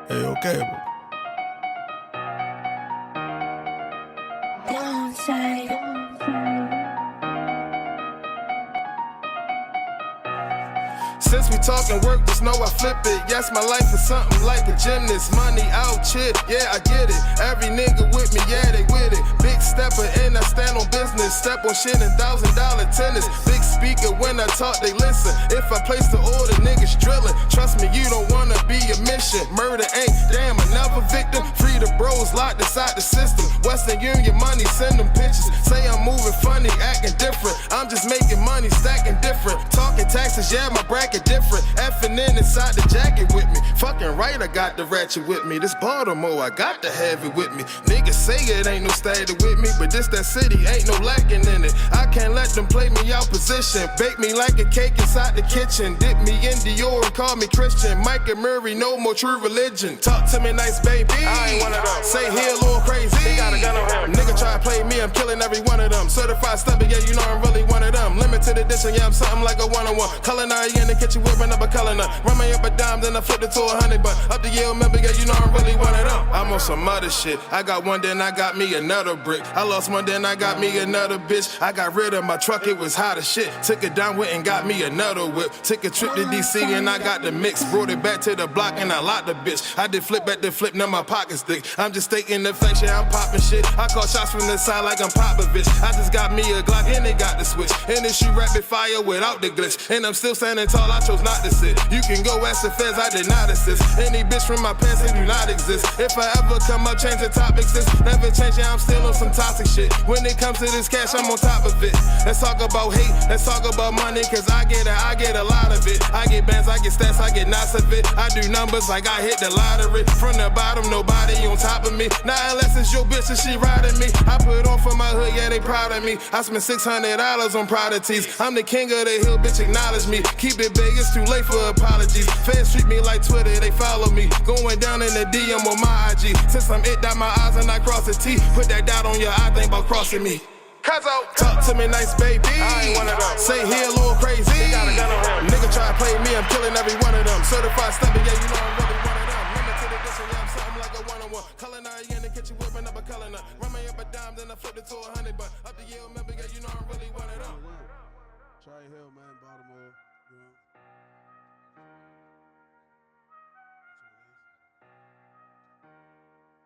Hey, okay, bro. Since we talking work, just know I flip it. Yes, my life is something like a gymnast. Money out, shit, yeah, I get it. Every nigga with me, yeah, they with it. Big stepper and I stand on business. Step on shit in $1,000 tennis. Big speaker when I talk, they listen. If I place the order, niggas drilling. Trust me, you don't wanna be a mission. Murder ain't damn another victim. Free the bros locked inside the system. Western Union money, send them pictures. Say I'm moving funny, acting different. I'm just making money, stacking different. Talking taxes, yeah, my bracket different. Effing in inside the jacket with me. Fucking right, I got the ratchet with me. This Baltimore, I got to have it with me. Niggas say it ain't no static with me, but this that city, ain't no lacking in it. I can't let them play me out position. Bake me like a cake inside the kitchen. Dip me in Dior and call me Christian. Mike and Murray, no more true religion. Talk to me nice, baby. I ain't one of them. Say he a little crazy. He got a gun on him. Nigga try to play me, I'm killing every one of them. Certified stomach, yeah, you know I'm really one of them. Limited edition, yeah, I'm something like a one-on-one. Culinary in the kitchen, whipping up a culinary. Run me up a dime, then I flip it to 100. But up the Yale member, yeah, you know I'm really one of them. I'm on some other shit. I got one, then I got me another brick. I lost one, then I got me another bitch. I got rid of my truck, it was hot as shit. Took it down, went and got me another whip. Took a trip to DC and I got the mix. Brought it back to the block and I locked the bitch. I did flip at the flip, now my pocket's thick. I'm just staking the fact, yeah, I'm popping shit. I call shots from the side like I'm Popovich. I just got me a Glock and they got the switch. And this shoot rapid fire without the glitch. And I'm still standing tall, I chose not to sit. You can go ask the feds, I did not assist. Any bitch from my past, they do not exist. If I ever come up, change the topics. This never change, yeah, I'm still on some toxic shit. When it comes to this cash, I'm on top of it. Let's talk about hate, let's talk about money, cause I get a lot of it. I get bands, I get stats, I get knots of it. I do numbers like I hit the lottery. From the bottom, nobody on top of me. Not unless it's your bitch and she riding me. I put on for my hood, yeah, they proud of me. I spent $600 on prodigies. I'm the king of the hill, bitch, acknowledge me. Keep it big, it's too late for apologies. Fans treat me like Twitter, they follow me. Going down in the DM on my IG. Since I'm it, dot my eyes and I cross the T. Put that dot on your eye, think about crossing me. Talk to me nice, baby. I ain't one of them. Say he a little crazy. He got a gun on him. Nigga try to play me, I'm killing every one of them. Certified stomach, yeah, you know I'm really one of them. Limited edition, yeah, I'm something like a one-on-one. Culinary in the kitchen, whipping up a culinary. Run me up a dime, then I flip it to 100. But up the Yale member, yeah, you know I'm really one of them. Try Hill, man, Baltimore. You know.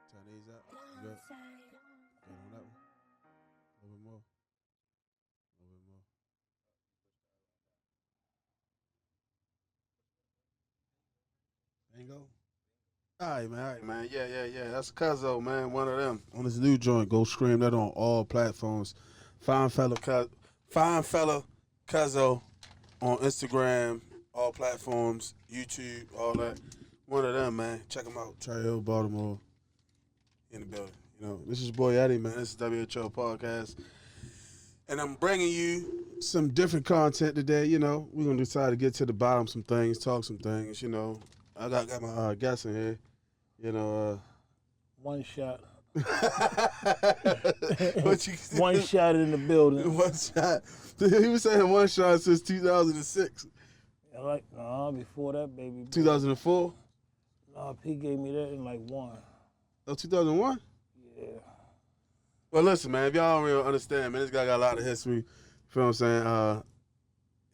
Chinese out. You got on that one? A little bit more. A little bit more. Ain't go? All right, man. Yeah. That's Cuzzo, man. One of them. On his new joint, go stream that on all platforms. Fine fella Cuzzo on Instagram, all platforms, YouTube, all that. One of them, man. Check him out. Tri Hill, Baltimore, in the building. You know, this is your boy Eddie, man. This is WHL Podcast. And I'm bringing you some different content today. You know, we're going to decide to get to the bottom of some things, talk some things, you know. I got my guests in here, you know. One shot. What you One shot in the building. One shot. He was saying one shot since 2006. Before that, baby. 2004? No, P gave me that in like one. Oh, 2001? Yeah. Well, listen, man, if y'all don't really understand, man, this guy got a lot of history. You feel what I'm saying?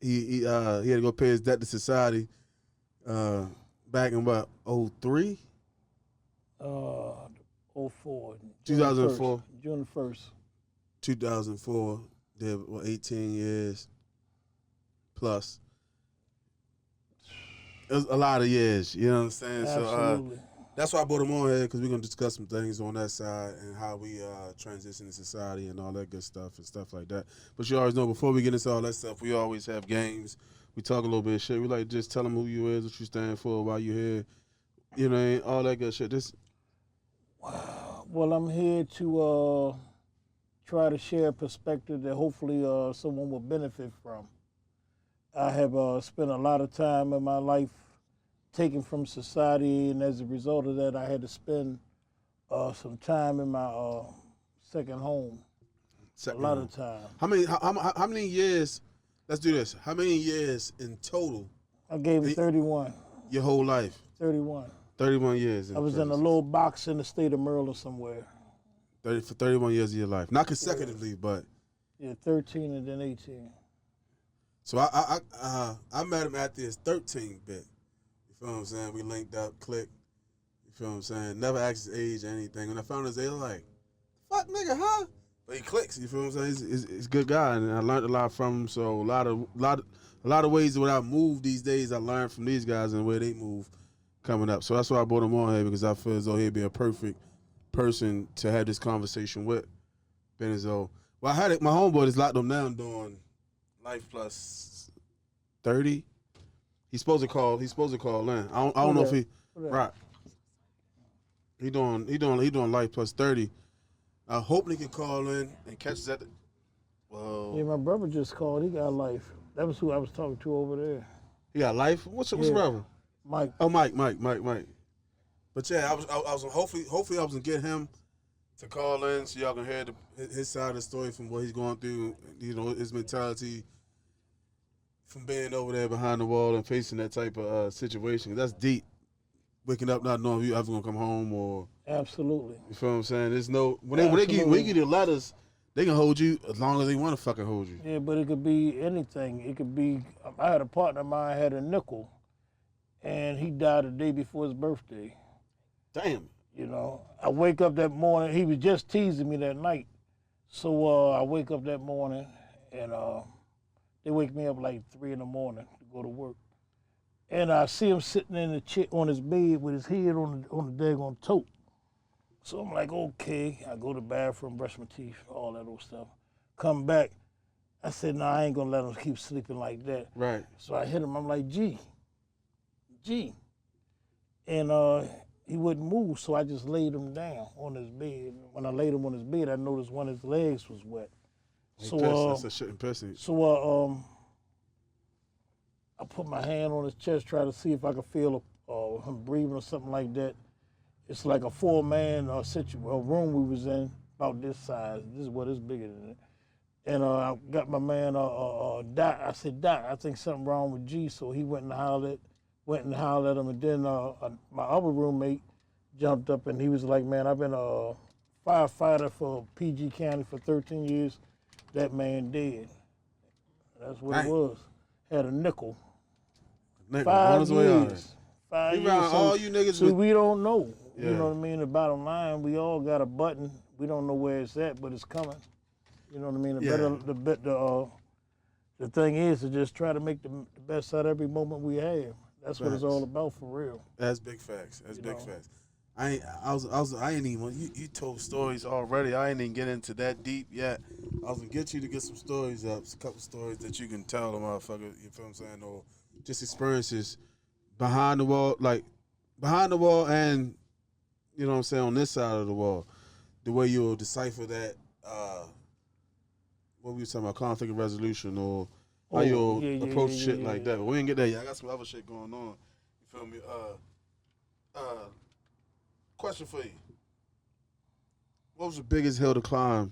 He had to go pay his debt to society back in what, 03? 04. 2004. June 1st. 2004. Did 18 years plus. It was a lot of years, you know what I'm saying? Absolutely. So that's why I brought him on here, because we're going to discuss some things on that side and how we transition to society and all that good stuff and stuff like that. But you always know, before we get into all that stuff, we always have games. We talk a little bit of shit. We like to just tell them who you is, what you stand for, why you here, you know, all that good shit. Well, I'm here to try to share a perspective that hopefully someone will benefit from. I have spent a lot of time in my life taken from society, and as a result of that, I had to spend some time in my second home. A lot of time. How many years? Let's do this. How many years in total? I gave it 31. Your whole life? 31. 31 years. I was in a little box in the state of Maryland somewhere. for 31 years of your life, not consecutively, but 13 and then 18. so I met him after his 13th bit. You feel what I'm saying? We linked up, clicked. You feel what I'm saying? Never asked his age or anything. When I found his age, I was like, fuck nigga, huh? But he clicks. You feel what I'm saying? He's a good guy, and I learned a lot from him. So a lot of ways that when I move these days, I learned from these guys and the way they move coming up. So that's why I brought him on here, because I feel as though he'd be a perfect person to have this conversation with. Been as though, well, I had it. My homeboy just locked him down doing Life Plus 30. He's supposed to call in. I don't know if he right. He doing Life Plus 30. I hope he can call in and catch us at the. Well, Yeah, my brother just called. He got life. That was who I was talking to over there. he got Life. What's the brother? Mike. Oh, Mike. But yeah, I was hopefully I was gonna get him to call in so y'all can hear his side of the story from what he's going through. You know, his mentality from being over there behind the wall and facing that type of situation. That's deep. Waking up not knowing if you ever gonna come home or. Absolutely. You feel what I'm saying? There's no when they give you letters, they can hold you as long as they want to fucking hold you. Yeah, but it could be anything. It could be. I had a partner of mine had a nickel, and he died the day before his birthday. Damn. You know, I wake up that morning. He was just teasing me that night, so I wake up that morning, and they wake me up like 3 in the morning to go to work, and I see him sitting in the chair on his bed with his head on the daggone tote. So I'm like, okay. I go to the bathroom, brush my teeth, all that old stuff. Come back. I said, no, I ain't gonna let him keep sleeping like that. Right. So I hit him. I'm like, G. And he wouldn't move, so I just laid him down on his bed. When I laid him on his bed, I noticed one of his legs was wet. That's a shit impressive. So I put my hand on his chest, try to see if I could feel him breathing or something like that. It's like a 4-man room we was in, about this size. This is what is bigger than it. And I got my man Doc. I said, Doc, I think something wrong with G. So he went and hollered at him. And then my other roommate jumped up and he was like, man, I've been a firefighter for PG County for 13 years. That man dead. That's what it was. Had a nickel. 5 years. 5 years. All you niggas so we don't know. Yeah. You know what I mean? The bottom line, we all got a button. We don't know where it's at, but it's coming. You know what I mean? The thing is to just try to make the best out of every moment we have. That's what it's all about for real. That's big facts. That's big facts. I ain't even. You told stories already. I ain't even get into that deep yet. I was gonna get you to get some stories up, a couple stories that you can tell the motherfucker. You feel what I'm saying? Or just experiences behind the wall, and you know what I'm saying, on this side of the wall, the way you'll decipher that. What we were talking about, conflict resolution, or how you'll approach shit like that. But we ain't get there yet. I got some other shit going on. You feel me? Question for you. What was the biggest hill to climb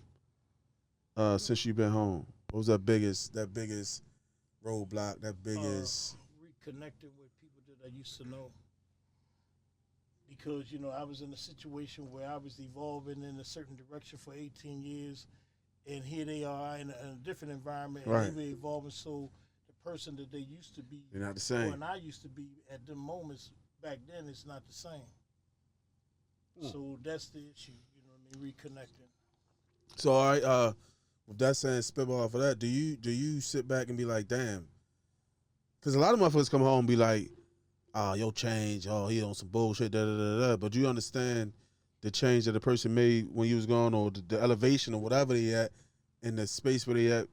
since you've been home? What was that biggest roadblock, that biggest... Reconnecting with people that I used to know. Because, you know, I was in a situation where I was evolving in a certain direction for 18 years, and here they are in a different environment, and they were evolving, so the person that they used to be, you're not the same. and I used to be at them moments back then, it's not the same. So that's the issue, you know what I mean, reconnecting. So, all right, with that saying, spitball off of that, do you sit back and be like, damn? Because a lot of motherfuckers come home and be like, yo, change, he on some bullshit, da-da-da-da. But you understand the change that the person made when you was gone, or the elevation or whatever they at in the space where they at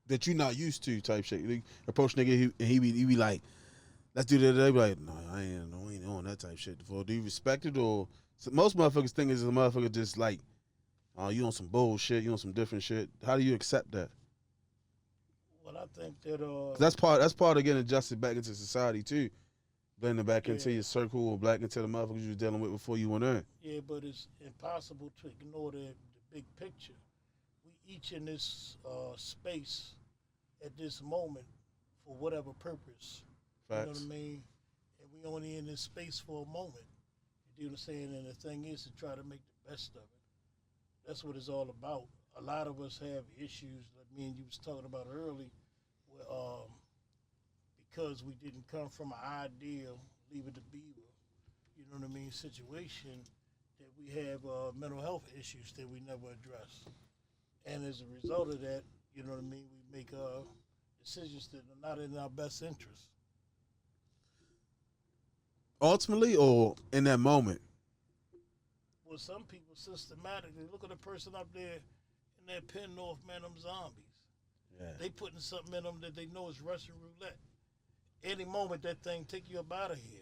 that you're not used to type shit. You approach nigga and he be like, let's do that. They be like, no, I ain't on that type shit before. Do you respect it? Or so most motherfuckers think it's a motherfucker just like, you on some bullshit, you on some different shit. How do you accept that? Well, I think that that's part of getting adjusted back into society too. Blending back into your circle or back into the motherfuckers you was dealing with before you went in. Yeah, but it's impossible to ignore the big picture. We each in this space at this moment for whatever purpose. Facts. You know what I mean? And we We only in this space for a moment. You know what I'm saying? And the thing is to try to make the best of it. That's what it's all about. A lot of us have issues, like me and you was talking about early, where, because we didn't come from an ideal, leave it to beaver, you know what I mean, situation, that we have mental health issues that we never address. And as a result of that, you know what I mean, we make decisions that are not in our best interest. Ultimately, or in that moment? Well, some people systematically look at a person up there in that pen north, man, them zombies. Yeah. They putting something in them that they know is Russian roulette. Any moment that thing take you up out of here,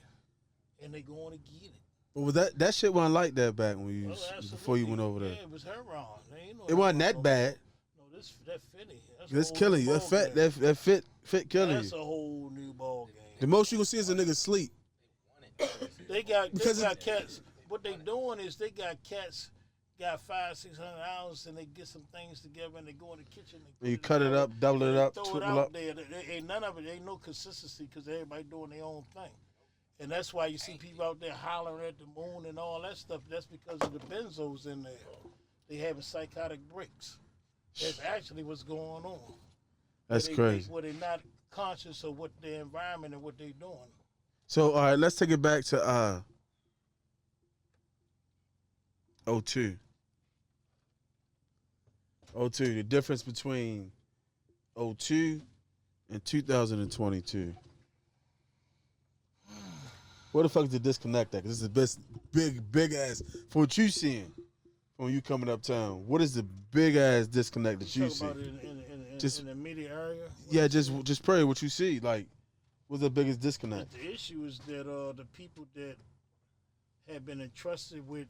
and they going to get it. But was that shit wasn't like that back when you before you went over there? Yeah, it was heroin. It wasn't that bad. No, that fitting. It's killing you. That fit killing you. That's a whole new ball game. The most you can see is a nigga sleep. They got cats. What they doing is they got cats got $500-600 and they get some things together and they go in the kitchen. You cut it up, double it up, throw triple it out up. there. Ain't none of it. Ain't no consistency because everybody doing their own thing. And that's why you see people out there hollering at the moon and all that stuff. That's because of the benzos in there. They having psychotic breaks. That's actually what's going on. That's crazy. Where they're not conscious of what their environment and what they're doing. So, all right, let's take it back to 02. 02, the difference between 02 and 2022. Where the fuck is the disconnect at? 'Cause this is the best, big ass, for what you seeing when you coming uptown. What is the big ass disconnect that you see? About in the immediate area? Yeah, just pray what you see. Like, what's the biggest disconnect? The issue is that the people that have been entrusted with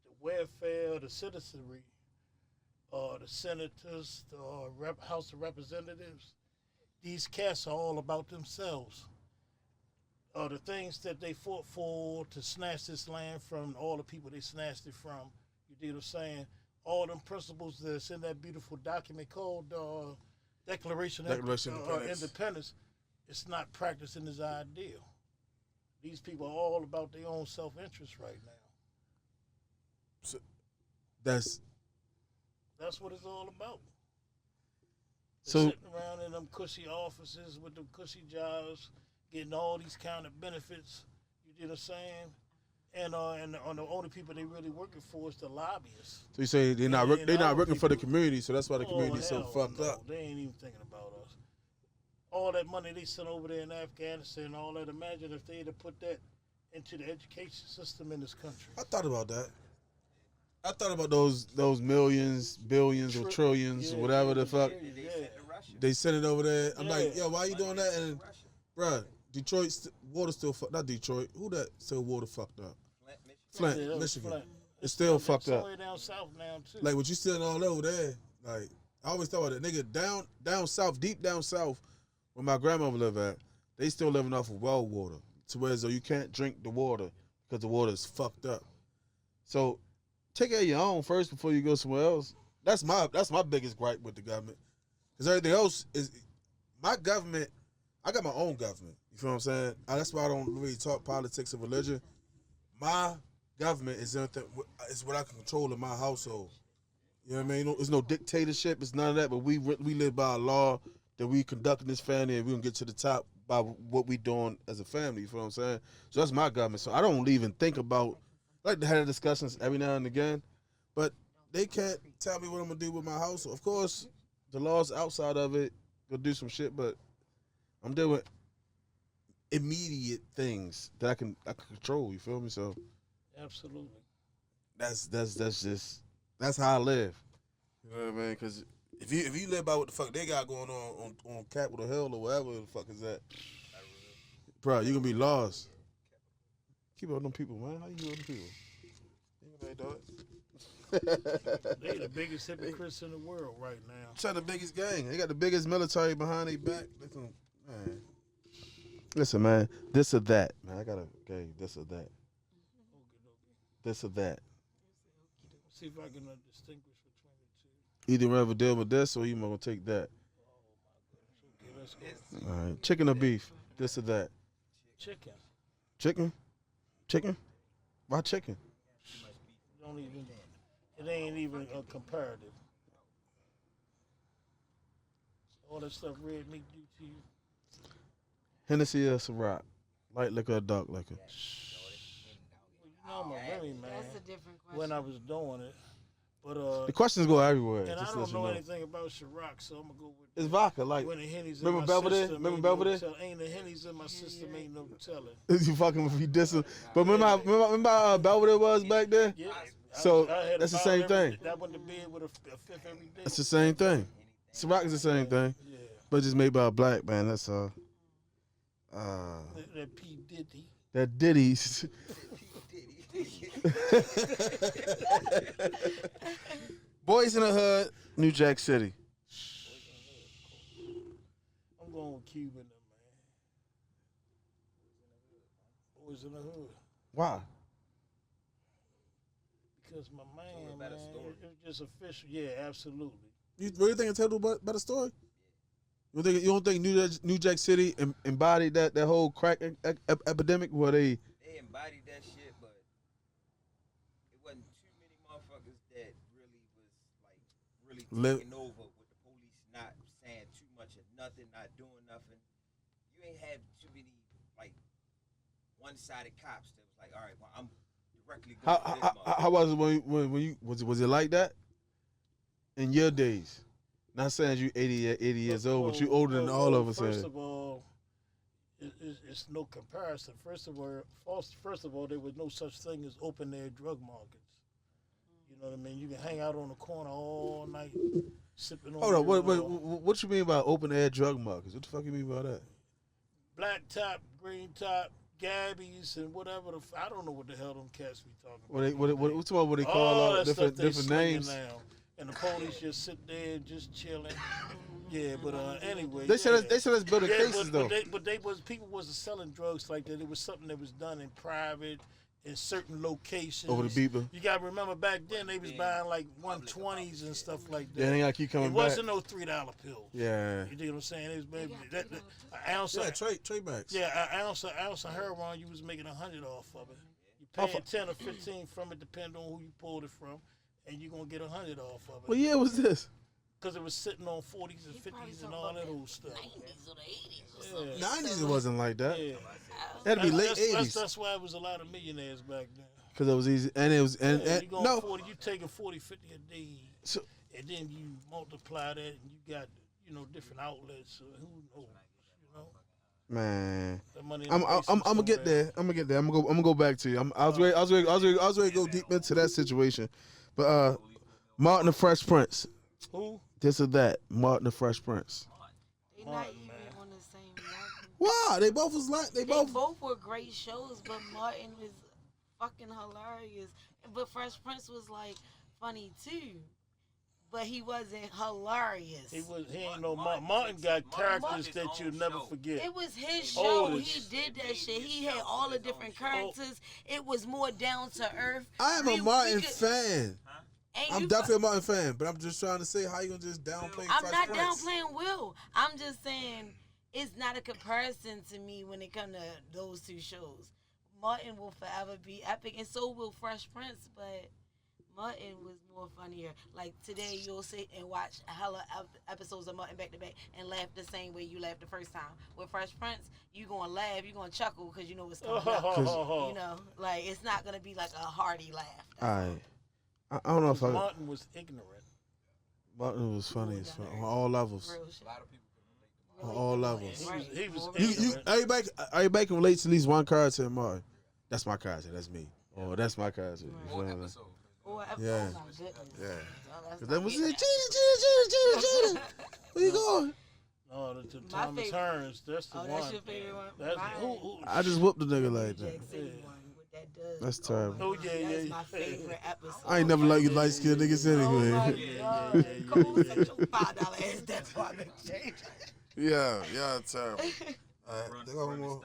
the welfare of the citizenry, the senators, the House of Representatives, these cats are all about themselves. The things that they fought for to snatch this land from all the people they snatched it from, you know what I'm saying? All them principles that's in that beautiful document called Declaration of Independence, it's not practicing this ideal. These people are all about their own self-interest right now. So that's what it's all about. They're so sitting around in them cushy offices with them cushy jobs, getting all these kind of benefits. You know what I'm saying? And the only people they really working for is the lobbyists. So you say they're not working for the community, so that's why the community's so fucked up. They ain't even thinking about us. All that money they sent over there in Afghanistan, all that. Imagine if they had put that into the education system in this country. I thought about that. I thought about those millions, billions, or trillions, whatever the fuck. They sent it over there. I'm like, yo, why you doing that? And bruh, Detroit water still fucked. Not Detroit. Who that still water fucked up? Flint, Michigan. Flint. It's still fucked up. Somewhere down south now too. Like what you still all over there. Like I always thought about that nigga down south, deep down south, where my grandmother live at. They still living off of well water, to where as though you can't drink the water because the water is fucked up. So take care of your own first before you go somewhere else. That's my biggest gripe with the government, because everything else is my government. I got my own government. You feel what I'm saying? That's why I don't really talk politics or religion. My government is what I can control in my household. You know what I mean? There's no dictatorship. It's none of that. But we live by a law that we conduct in this family, and we're going to get to the top by what we doing as a family. You feel what I'm saying? So that's my government. So I don't even think about, I like to have discussions every now and again, but they can't tell me what I'm going to do with my household. Of course, the laws outside of it will do some shit, but I'm doing immediate things that I can control. You feel me? So absolutely. That's how I live. You know what I mean? Because if you live by what the fuck they got going on Capitol Hill or wherever the fuck is that, bro, you gonna be lost. Keep up them people, man. How you keep up them people? Ain't nobody do it. They the biggest hypocrites in the world right now. Try the biggest gang. They got the biggest military behind their back. Listen, man. This or that, man. I gotta this or that. Okay. This or that. See if I can distinguish between the two. Either rather deal with this or you gonna take that. Okay, let's go. All right. Chicken or beef? This or that? Chicken. Chicken? Chicken? Why chicken? Don't even. It ain't even a comparative. All that stuff red meat do to you. Hennessy or Ciroc? Light liquor or dark liquor? Well, you know I'm a Remy man. That's a different question. When I was doing it, but The questions go everywhere. and I Just to let don't you know know. anything about Ciroc, so I'm gonna go with. It's vodka. Like, When the Henny's remember in my Belvedere? system, Remember ain't Belvedere? No ain't the Henny's in my system, ain't no telling. you fucking with you dissing. But remember how Belvedere was back then? Yeah. So, I had a that's the bottle same every- thing. That went to bed with a fifth every day. It's the same thing. Ciroc is the same thing, Yeah. but just made by a black man. That's all. That P Diddy. That Diddy's. Boys in the Hood, New Jack City. I'm going with Cuban, man. Boys in the Hood. Why? Because my man, it's just official. Yeah, absolutely. You really think it's told about the story? You don't think New Jack City embodied that whole crack epidemic where they embodied that shit, but it wasn't too many motherfuckers that really taking over with the police not saying too much of nothing, not doing nothing. You ain't had too many like one-sided cops that was like, all right, well, I'm directly going for this motherfucker. how was it when you was it like that in your days? Not saying you 80 years old, but you older than all of us. First of all, it's no comparison. First of all, there was no such thing as open air drug markets. You know what I mean? You can hang out on the corner all night, sipping on. Hold on, what you mean by open air drug markets? What the fuck you mean by that? Black top, green top, Gabbies, and whatever. I don't know what the hell them cats be talking about. What they call All that different stuff they different slinging names? now. And the police just sit there just chilling. Yeah, but anyway. They said us building cases though. But people wasn't selling drugs like that. It was something that was done in private, in certain locations. Over the beeper. You gotta remember back then they was buying like 120s and stuff like that. Yeah, they gotta keep coming it back. wasn't no $3 pill. Yeah. You dig what I'm saying? It was maybe an ounce. Yeah, trade backs. Yeah, an ounce of heroin you was making 100 off of it. You paying 10 or 15 from it, depending on who you pulled it from. And you're going to get 100 off of it. What year was this? Because it was sitting on 40s and 50s and all that old stuff. 90s or the 80s or Yeah. 90s it wasn't like that. Yeah. That'd be late 80s. That's why it was a lot of millionaires back then. Because it was easy. And it was, and You going no. 40, you taking 40, 50 a day. So, And then you multiply that and you got, different outlets. So who knows, man. The money in I'm the gonna basement get somewhere. there. I'm gonna go back to you. I was ready to go deep into that situation. But Martin the Fresh Prince. Who? This or that. Martin the Fresh Prince. They're not even on the same level. Why? They both was like They both were great shows, but Martin was fucking hilarious. But Fresh Prince was like funny too. But he wasn't hilarious. He ain't no Martin got characters that you'll never forget. It was his show. Oh, He did that shit. He had all the different characters. It was more down to earth. I am a Martin fan. And I'm you definitely a Martin fan, but I'm just trying to say how you gonna just downplay I'm Fresh not Prince? downplaying Will. I'm just saying it's not a comparison to me when it comes to those two shows. Martin will forever be epic, and so will Fresh Prince, but Martin was more funnier. Like today, you'll sit and watch hella episodes of Martin back to back and laugh the same way you laughed the first time. With Fresh Prince, you gonna laugh, you gonna chuckle because you know it's coming up. Like it's not gonna be like a hearty laugh. I don't know if Martin was ignorant. Martin was funny as fuck on all levels. Real shit. On all levels. He was You everybody can relate to at least one character in Martin. That's my character. That's me. Or that's my character. You feel me? Yeah. Oh my goodness. Yeah. Oh, Cause that was it. Cheetah. Where you going? No, the My Thomas favorite- Hearns. That's the one. That's your favorite one? That's Mine. who? I just whooped the nigga like that. Jack City one with that dub. That's terrible. Oh, yeah, That's yeah, my yeah. favorite episode. I ain't never liked you light skinned niggas Oh my anyway. God. Cole sent your $5 ass. That's why I exchange. Yeah, terrible. Alright, they got one more.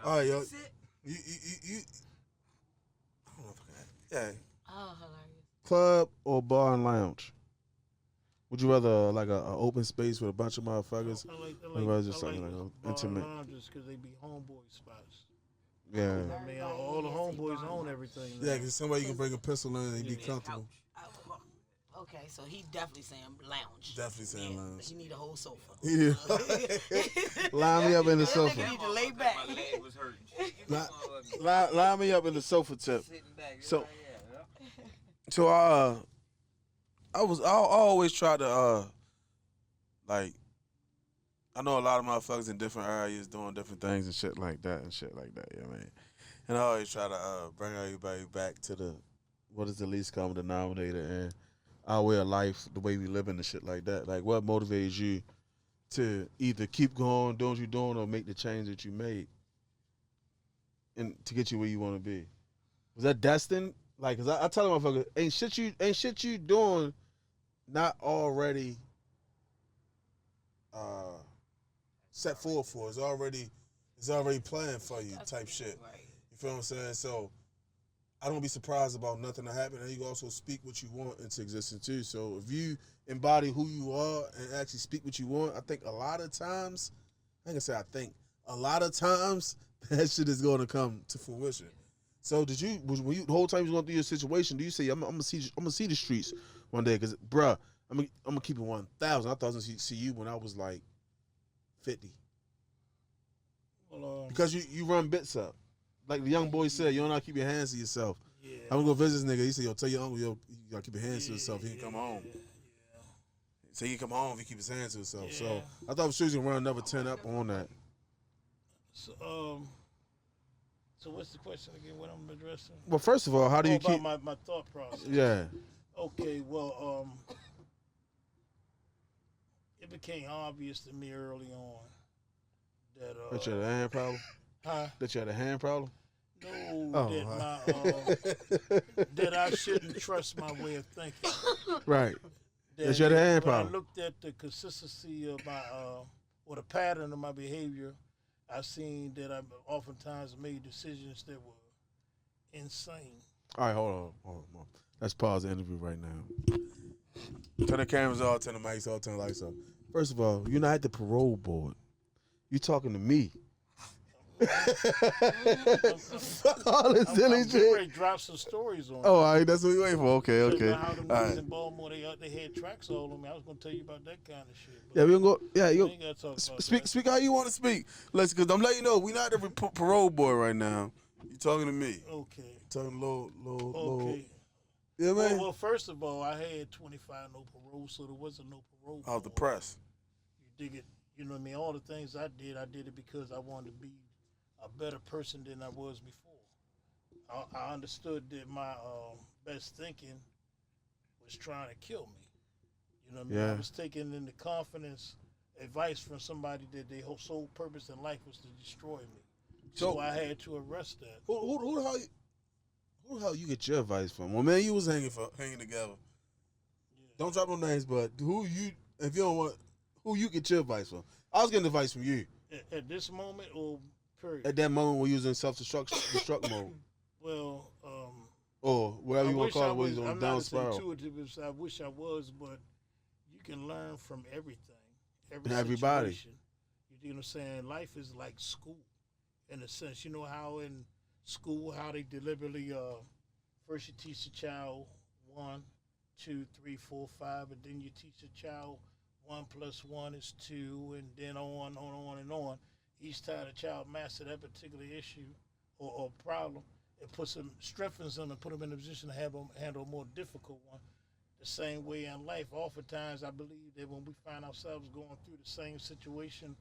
Alright, yo. You I don't know if I can. Yeah. Oh, hilarious. Club or bar and lounge? Would you rather like a open space with a bunch of motherfuckers? I like Or rather just something like bar intimate? lounges because they be homeboy spots. Yeah. I mean, all the homeboys own everything. Yeah, because somebody can bring a pistol in and be comfortable. Okay, so he definitely saying lounge. Definitely saying lounge. He need a whole sofa. Yeah. Line me up in the That sofa. nigga need to lay back. My leg was hurting. Line me up in the sofa tip. Sitting back. So, I always try to like. I know a lot of motherfuckers in different areas doing different things and shit like that. You know what I mean? And I always try to bring everybody back to what is the least common denominator and our way of life, the way we live in and shit like that. Like, what motivates you to either keep going, doing what you're doing, or make the change that you made and to get you where you want to be? Was that destined? Like, cause I tell them, motherfucker, ain't shit you doing not already set forward for. It's already planned for you, type shit. Right. You feel what I'm saying? So I don't be surprised about nothing that happen, and you can also speak what you want into existence too. So if you embody who you are and actually speak what you want, I think a lot of times, a lot of times that shit is going to come to fruition. So when you the whole time you was going through your situation, do you say I'm gonna see the streets one day? Because bruh, I'm gonna keep it 1,000. I thought I was gonna see you when I was like 50. Well, Because you run bits up. Like the young boy said, you don't know keep your hands to yourself. yeah. I'm gonna go visit this nigga. He said, yo, tell your uncle, yo, you gotta keep your hands to yourself. He can come home. So he can come home if he keep his hands to himself. Yeah. So I thought she was gonna run another 10 up on that. So what's the question again? What I'm addressing? Well, first of all, how do you about keep? my thought process? Yeah. Okay. Well, it became obvious to me early on that That you had a hand problem. huh? That you had a hand problem. No, Oh, that I shouldn't trust my way of thinking. Right. That you had a hand when problem. I looked at the consistency of my or the pattern of my behavior, I seen that I oftentimes made decisions that were insane. All right, hold on. Let's pause the interview right now. Turn the cameras off, turn the mics off, turn the lights off. First of all, you're not at the parole board. You talking to me. Fuck all this silly I'm shit. ready to drop some stories on. Oh, all right, that's what we waiting for. Okay. How them All niggas right. in Baltimore, they had tracks all on me. I was gonna tell you about that kind of shit. Yeah, we gonna go. Yeah, we you ain't gotta talk about speak. that. Speak how you want to speak. Let's, cause I'm letting you know we not at the parole board right now. You talking to me? Okay. Talking low. Okay. Yeah, man. Well, first of all, I had 25 no parole, so there wasn't no parole. I was board. depressed. You dig it? You know what I mean? All the things I did it because I wanted to be a better person than I was before. I understood that my best thinking was trying to kill me. You know what I mean? Yeah. I was taking in the confidence advice from somebody that their whole sole purpose in life was to destroy me. So I had to arrest that. Who the hell you get your advice from? Well, man, you was hanging together. Yeah. Don't drop no names, but who you get your advice from? I was getting advice from you At this moment or period? at that moment when you was in self-destruct mode, Well, or whatever I you want wish to call I it, when was. you was on I'm the down not as spiral. intuitive as I wish I was, but you can learn from everything, Everybody. situation. You know what I'm saying? Life is like school, in a sense. You know how in school how they deliberately first you teach the child 1, 2, 3, 4, 5, and then you teach the child 1 + 1 is 2, and then on and on. Each time the child masters that particular issue or problem, it strengthens them and put them in a position to handle a more difficult one. The same way in life, oftentimes I believe that when we find ourselves going through the same situation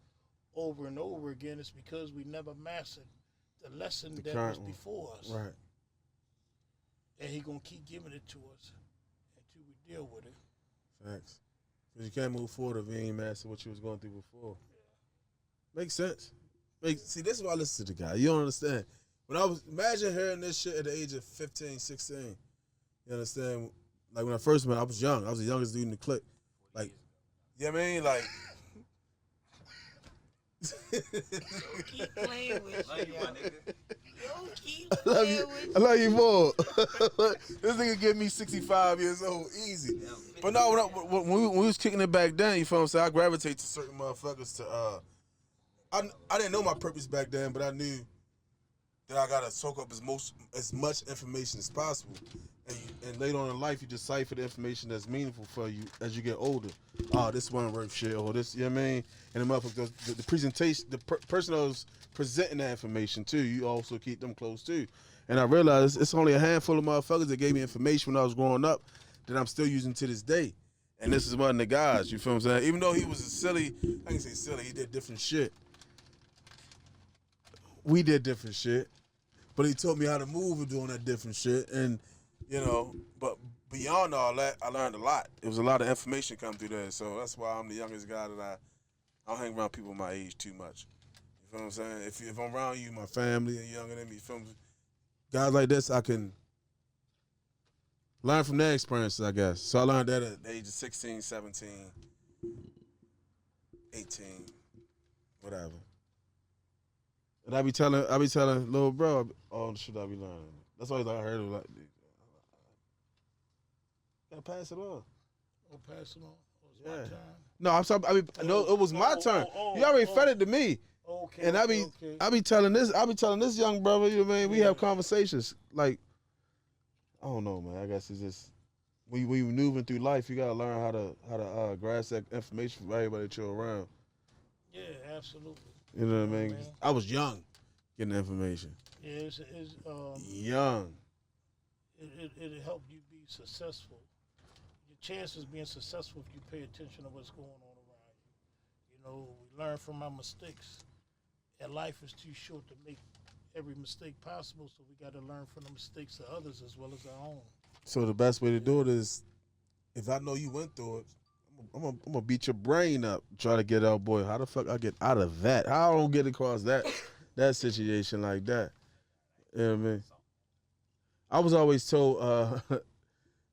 over and over again, it's because we never mastered the lesson that was before us. Right. And he gonna keep giving it to us until we deal with it. Facts. Because you can't move forward if you ain't master what you was going through before. Makes sense. See, this is why I listen to the guy. You don't understand. Imagine hearing this shit at the age of 15, 16. You understand? Like when I first met, I was young. I was the youngest dude in the clique. Like, you know what I mean? Like. Keep playing with Love you, you. my nigga. Yo, keep playing with I love you more. This nigga give me 65 years old, easy. But no, when we was kicking it back then, you feel what I'm saying? I gravitate to certain motherfuckers to, I didn't know my purpose back then, but I knew then I gotta soak up as much information as possible. And later on in life, you decipher the information that's meaningful for you as you get older. Oh, this wasn't worth shit, or this, you know what I mean? And the motherfucker, the presentation, the person who's presenting that information too, you also keep them close too. And I realized it's only a handful of motherfuckers that gave me information when I was growing up that I'm still using to this day. And this is one of the guys, you feel what I'm saying? Even though he was a silly, I can say silly, he did different shit. We did different shit. But he taught me how to move and doing that different shit. And, you know, but beyond all that, I learned a lot. It was a lot of information come through there. So that's why I'm the youngest guy that I don't hang around people my age too much. You feel what I'm saying? If I'm around you, my family and younger than me, you feel me? Guys like this, I can learn from their experiences, I guess. So I learned that at the age of 16, 17, 18, whatever. And I be telling little bro all the shit I be learning. That's why I heard it like, gotta pass it on. Oh, pass it on. It was Yeah. my time. No, I'm sorry. I mean, no, it was my turn. You already fed it to me. Okay. And I be telling this young brother, you know what I mean? We have conversations. Like, I don't know, man. I guess it's just when you moving through life, you gotta learn how to grasp that information from everybody that you're around. Yeah, absolutely. You know what I mean? Man. I was young getting the information. Yeah, it's Young. It'll help you be successful. Your chances of being successful if you pay attention to what's going on around you. You know, we learn from our mistakes. And life is too short to make every mistake possible, so we got to learn from the mistakes of others as well as our own. So the best way to do it is, if I know you went through it, I'm gonna beat your brain up, try to get out, boy. How the fuck I get out of that? How I don't get across that situation like that? You know what I mean? I was always told,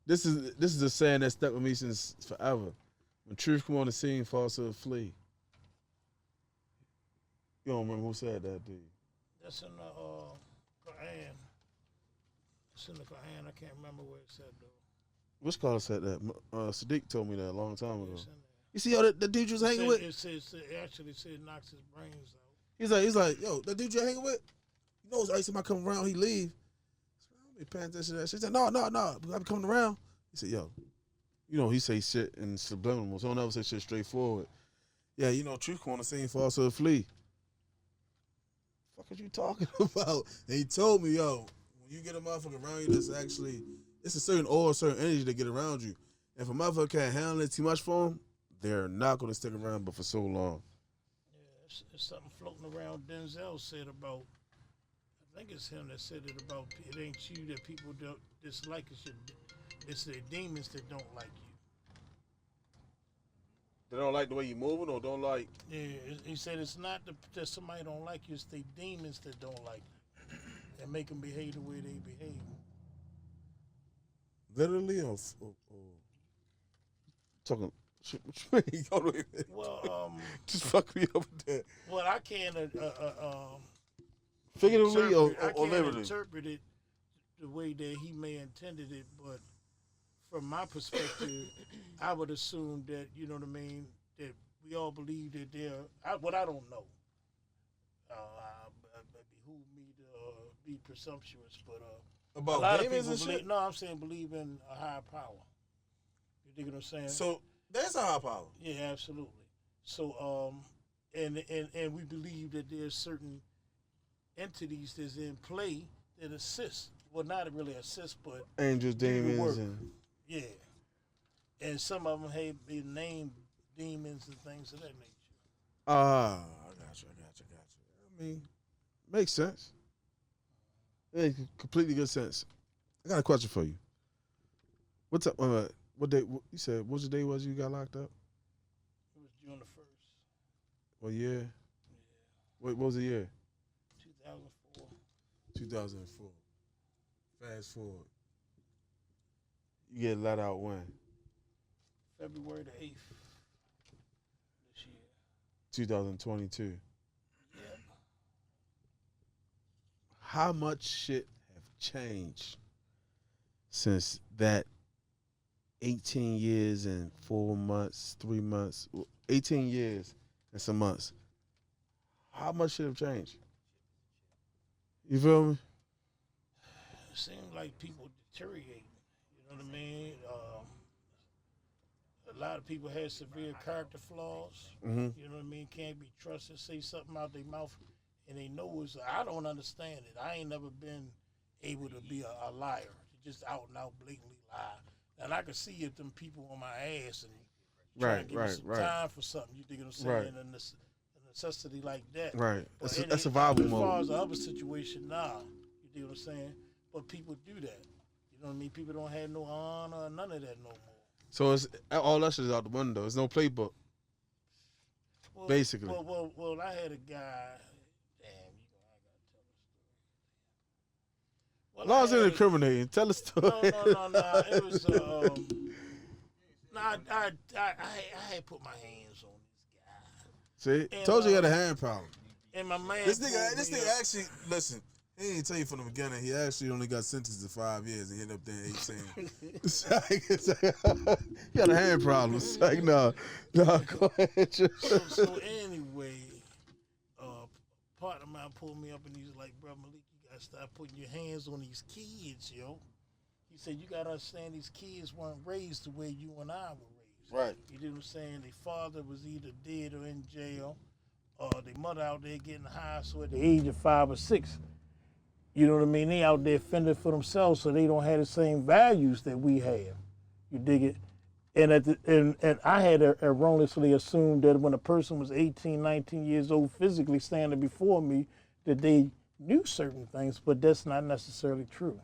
this is a saying that stuck with me since forever. When truth come on the scene, falsehood flee. You don't remember who said that, do you? That's in the Quran. It's in the Quran. I can't remember where it said, though. Which scholar said that? Sadiq told me that a long time ago. It's in there. You see how the dude you was hanging with? It actually said it knocks his brains out. He's like, yo, the dude you hanging with? You know, every time I come around, he leave. I don't be paying attention to that shit. He said, no, I be coming around. He said, yo, you know, he say shit in subliminals. He don't ever say shit straightforward. Yeah, you know, truth on the scene, falsehood flee. Fuck are you talking about? And he told me, yo, when you get a motherfucker around you that's actually, it's a certain aura, a certain energy that get around you. If a motherfucker can't handle it too much for them, they're not going to stick around but for so long. Yeah, it's something floating around Denzel said about, I think it's him that said it about, it ain't you that people don't dislike, it's the demons that don't like you. They don't like the way you moving or don't like? Yeah, he said it's not that somebody don't like you, it's the demons that don't like you. That make them behave the way they behave. Literally or talking? What you mean? Well, just fuck me up with that. well, I can't Figuratively or can't literally? interpret it the way that he may intended it, but from my perspective, I would assume that, you know what I mean, that we all believe that I don't know. It behoove me to be presumptuous, but About a lot of demons people and believe. shit? No, I'm saying believe in a higher power. You dig what I'm saying? So there's a high power. Yeah, absolutely. So, and we believe that there's certain entities that's in play that assist. Well, not really assist, but Angels, do the work. demons, and Yeah. And some of them have been named demons and things of that nature. I got you. I mean, makes sense. It makes completely good sense. I got a question for you. What's up? What day? You said what's the day was you got locked up? It was June the 1st. What year? Yeah. What was the year? 2004. 2004. Fast forward. You get let out when? February the 8th this year. 2022. Yeah. How much shit have changed since that 18 years and 4 months, 3 months, 18 years and some months? How much shit have changed? You feel me? It seems like people deteriorate. You know what I mean? A lot of people have severe character flaws. Mm-hmm. You know what I mean? Can't be trusted. Say something out their mouth, and they know it's. I don't understand it. I ain't never been able to be a liar, just out and out blatantly lie. And I can see if them people on my ass and trying to give me some time for something. You dig what I'm saying? Right. And a necessity like that. Right. But That's survival as mode. far as the other situation, nah. You dig what I'm saying? But people do that. You know what I mean? People don't have no honor or none of that no more. So it's all that shit is out the window. There's no playbook. Well, Basically. Well, I had a guy. Damn, I gotta tell the story. Well, Laws ain't incriminating. Tell the story. No. It was. I had put my hands on this guy. See, told you he had a hand problem. And my man. This nigga actually listen. He didn't tell you from the beginning. He actually only got sentenced to 5 years and he ended up there 18. It's like, he had a hand problem. It's like, no, go ahead. So anyway, partner of mine pulled me up and he was like, "Bro, Malik, you gotta stop putting your hands on these kids, yo." He said, "You gotta understand these kids weren't raised the way you and I were raised." Right. You know what I'm saying? Their father was either dead or in jail, their mother out there getting high. So at the age of 5 or 6, you know what I mean? They out there fending for themselves, so they don't have the same values that we have. You dig it? And and I had erroneously assumed that when a person was 18, 19 years old, physically standing before me, that they knew certain things, but that's not necessarily true,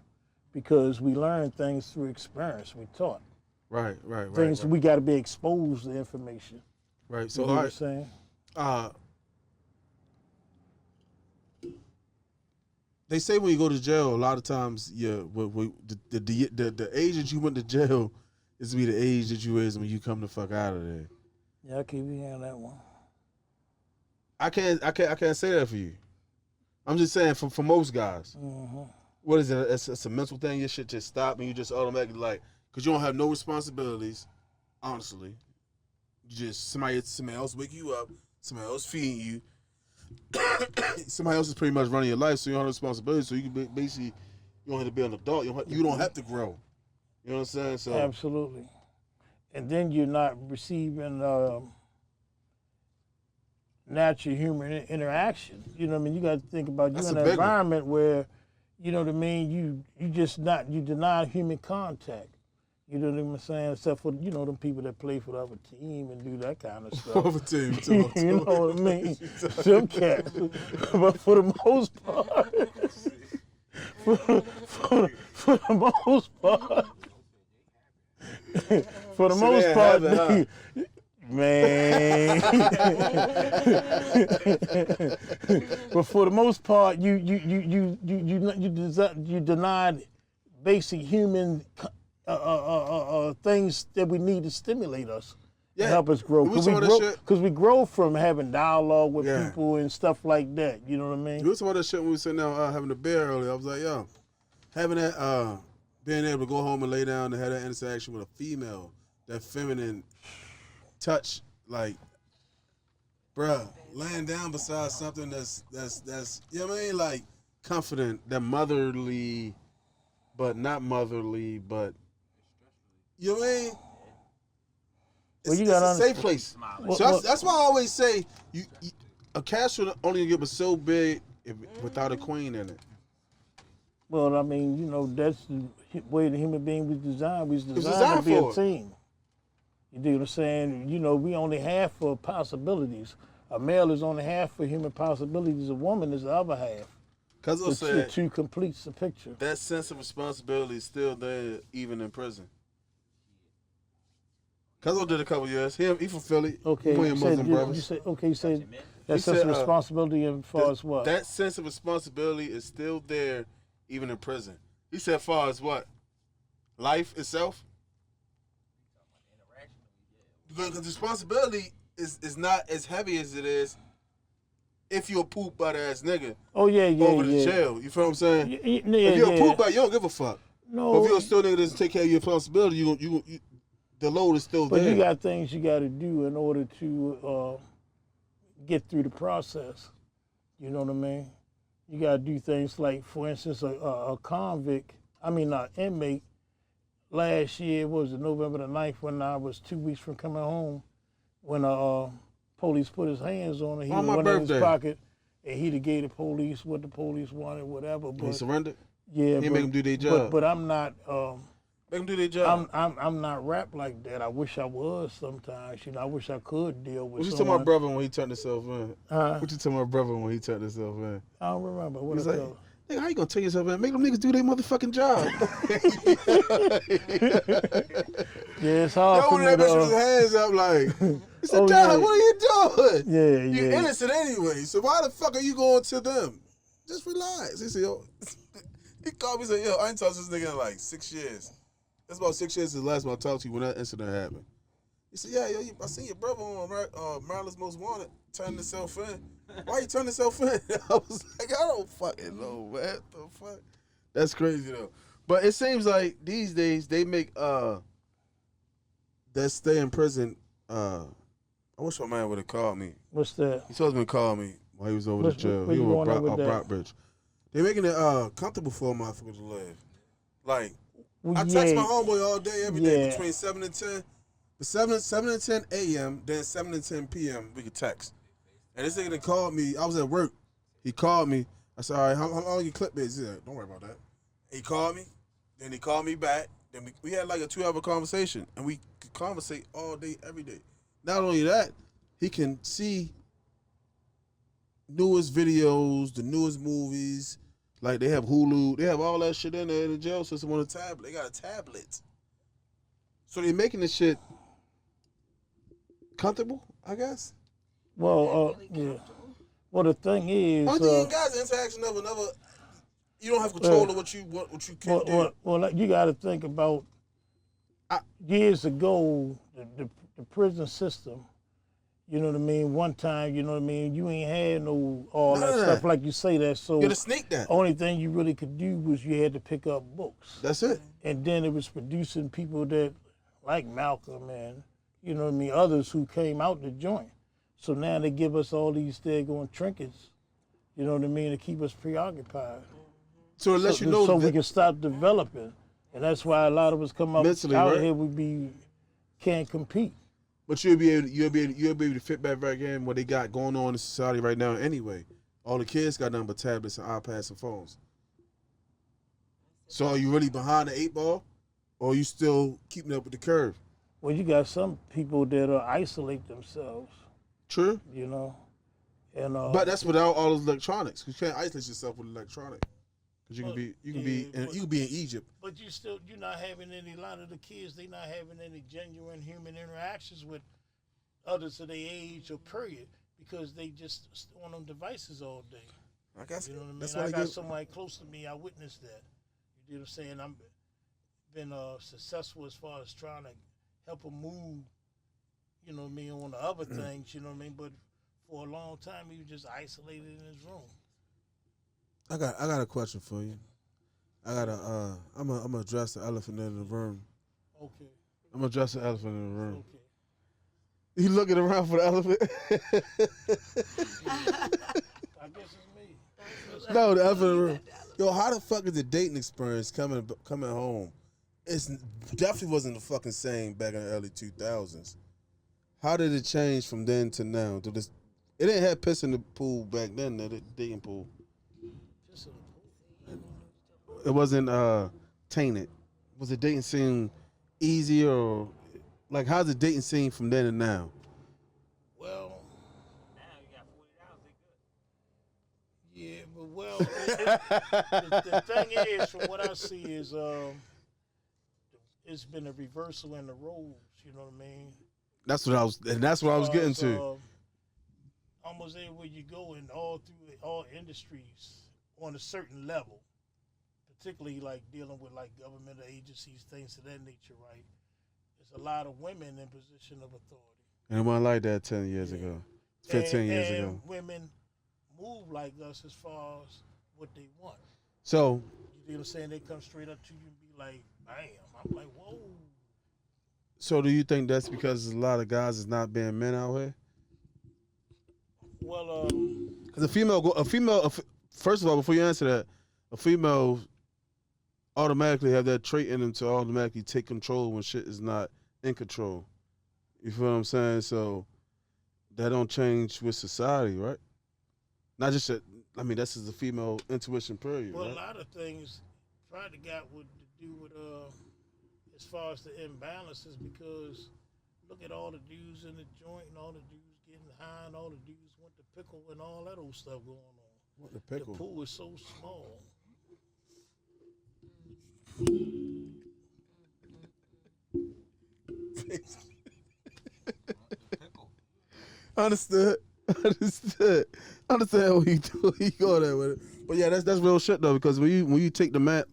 because we learn things through experience. We taught. Right. Things we got to be exposed to information. Right. So You know all what I'm right. saying? They say when you go to jail, a lot of times, the age that you went to jail is to be the age that you is when you come the fuck out of there. Yeah, I keep hearing that one. I can't say that for you. I'm just saying for most guys. Mm-hmm. What is it? It's a mental thing. Your shit just stop and you just automatically because you don't have no responsibilities. Honestly, you just somebody else wake you up, somebody else feeding you. Somebody else is pretty much running your life, so you don't have responsibility. So you can basically, you don't have to be an adult. You don't have to grow. You know what I'm saying? So Absolutely. And then you're not receiving natural human interaction. You know what I mean? You got to think about you in an environment where, you know what I mean, you deny human contact. You know what I'm saying? Except for, them people that play for the other team and do that kind of stuff. Other team, you know what I mean? Some cats. But for the most part, for the most part, man. But for the most part, you denied basic human things that we need to stimulate us, to help us grow. Because we grow from having dialogue with people and stuff like that. You know what I mean? We were talking about that shit when we were sitting down having a beer earlier. I was like, yo, having that, being able to go home and lay down and have that interaction with a female, that feminine touch, like, bruh, laying down beside something that's you know what I mean, like confident, that motherly, but not motherly, but you know what I mean. It's a safe place. So that's why I always say a castle only get so big without a queen in it. Well, I mean, that's the way the human being was designed. We was designed to be a team. You do what I'm saying? We only half for possibilities. A male is only half for human possibilities. A woman is the other half. Cuzzo said to complete the picture. That sense of responsibility is still there even in prison. Cuzzo did a couple years. He from Philly. Okay. You said that sense of responsibility as far as what? That sense of responsibility is still there even in prison. He said far as what? Life itself? Because responsibility is not as heavy as it is if you're a poop butt ass nigga. Oh yeah. Over the jail. You feel what I'm saying? If you're a poop butt, you don't give a fuck. No. But if you're still nigga that doesn't take care of your responsibility, you the load is still there. But you got things you got to do in order to get through the process. You know what I mean? you gotta do things like, for instance, a inmate. Last year was November the 9th when I was 2 weeks from coming home. When police put his hands on him, he On my went in birthday. his pocket, and he gave the police what the police wanted, whatever. But He surrendered. yeah, He make them do their job. But I'm not. Make them do their job. I'm not rap like that. I wish I was sometimes. You know, I wish I could deal with. What you tell someone. my brother when he turned himself in? Huh? What you tell my brother when he turned himself in? I don't remember. What He's I like, tell nigga, how you gonna turn yourself in? Make them niggas do their motherfucking job. Yeah, it's hard Yo, for when me that bitch to. with his hands up like, he said, Oh, Dad, yeah. what are you doing? Yeah, You yeah. innocent anyway, so why the fuck are you going to them? Just relax. He said, yo, he called me and said, yo, I ain't talked to this nigga in like 6 years. That's about 6 years since the last time I talked to you when that incident happened. He said, yeah, yo, I seen your brother on Maryland's Most Wanted turning himself in. Why you turning himself in? I was like, I don't fucking know, man. What the fuck? That's crazy, though. But it seems like these days they make that stay in prison. I wish my man would have called me. What's that? He supposed to call me while he was over the jail. where He you was going with that? Brockbridge. They're making it comfortable for a motherfucker to live. Like, Well, I text my homeboy all day, every day, Yeah. between 7 and 10. 7 and 10 a.m., then 7 and 10 p.m., we could text. And this nigga called me. I was at work. He called me. I said, all right, how long your clip is? He said, don't worry about that. He called me. Then he called me back. Then we had like a 2-hour conversation. And we could conversate all day, every day. Not only that, he can see newest videos, the newest movies. Like, they have Hulu. They have all that shit in there in the jail system on a tablet. They got a tablet. So they're making this shit comfortable, I guess. Well, yeah. Well, the thing is, Only thing you guys interaction never. You don't have control of what you can do. well, like, you got to think about years ago, the prison system. You know what I mean? One time, you know what I mean? You ain't had all None that of stuff that. like you say that. So You gotta sneak that. only thing you really could do was you had to pick up books. That's it. And then it was producing people that, like Malcolm and, you know what I mean, others who came out the joint. So now they give us all these daggone trinkets, you know what I mean, to keep us preoccupied. So it lets you know so that we can stop developing. And that's why a lot of us come up Mentally, out right? here, can't compete. but you'll be able to fit back in what they got going on in society right now anyway. All the kids got nothing but tablets and iPads and phones. So are you really behind the 8 ball? Or are you still keeping up with the curve? Well, you got some people that isolate themselves, True. you know. And But that's without all those electronics. You can't isolate yourself with electronic. Because you can be in Egypt. But you're not having a lot of the kids, they not having any genuine human interactions with others of their age or period because they just on them devices all day. I guess You know what I mean? that's I why got somebody close to me, I witnessed that. You know what I'm saying? I've been successful as far as trying to help them move, you know what I mean, on the other things, you know what I mean? But for a long time, he was just isolated in his room. I got a question for you. I'm gonna address the elephant in the room. Okay. I'm gonna address the elephant in the room. Okay. You looking around for the elephant? I guess it's me. No, the elephant in the room. Yo, how the fuck is the dating experience coming home? It's definitely wasn't the fucking same back in the early 2000s. How did it change from then to now? It didn't have piss in the pool back then, the dating pool. It wasn't tainted. Was the dating scene easier or like how's the dating scene from then and now? Well, Now you got $40 they good. yeah, but the thing is, from what I see is, it's been a reversal in the roles. You know what I mean? That's what I was getting to. Almost everywhere you go in through all industries on a certain level, particularly like dealing with like government agencies, things of that nature, right? There's a lot of women in position of authority. And it wasn't like that 10 years ago, 15 years and ago. Women move like us as far as what they want. So, You know what I'm saying? They come straight up to you and be like, bam. I'm like, whoa. so do you think that's because a lot of guys is not being men out here? Well, Because a female first of all, before you answer that, a female automatically have that trait in them to automatically take control when shit is not in control. You feel what I'm saying? So that don't change with society, right? Not just that. I mean, that's just a female intuition, period. Well, right? a lot of things probably got to do with as far as the imbalances, because look at all the dudes in the joint and all the dudes getting high and all the dudes went to pickle and all that old stuff going on. What the pickle? The pool is so small. Understood. Understand what you go there with it. But yeah, that's real shit though, because when you take the man,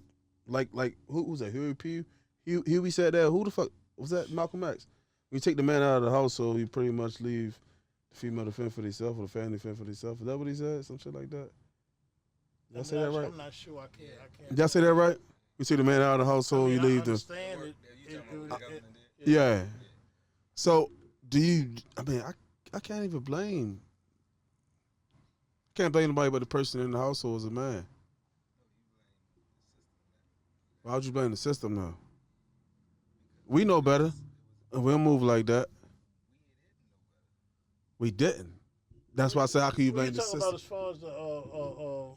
like who was that? Huey P. Huey said that. Who the fuck was that? Malcolm X. When you take the man out of the household, you pretty much leave the female to fend for themselves or the family to fend for themselves. Is that what he said? Some shit like that. Did I say that right? I'm not sure. I can't. Did I say that right? You take the man out of the household, you leave the. Yeah. So do you? I mean, I can't even blame. Can't blame nobody but the person in the household as a man. Why would you blame the system now? We know better. And we'll move like that. We didn't. That's why I say how can you blame the system? About as far as the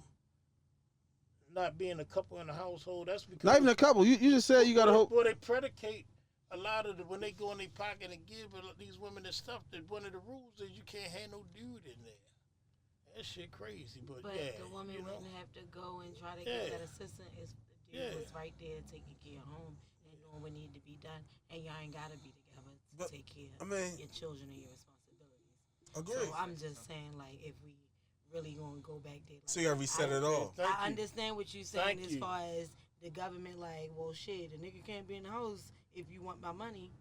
not being a couple in the household, that's because Not even a couple. You just said you got to hope. Well, they predicate a lot of when they go in their pocket and give these women this stuff. That one of the rules is you can't have no dude in there. That shit crazy, but yeah, the woman wouldn't have to go and try to get that assistant if the dude was right there taking care of home and doing what needed to be done, and y'all ain't gotta be together to take care of your children and your responsibilities. Agree. So I'm just saying, like, if we really gonna go back there, like, So you gotta reset it all. I understand what you're saying as far as the government, like, well, shit, the nigga can't be in the house if you want my money.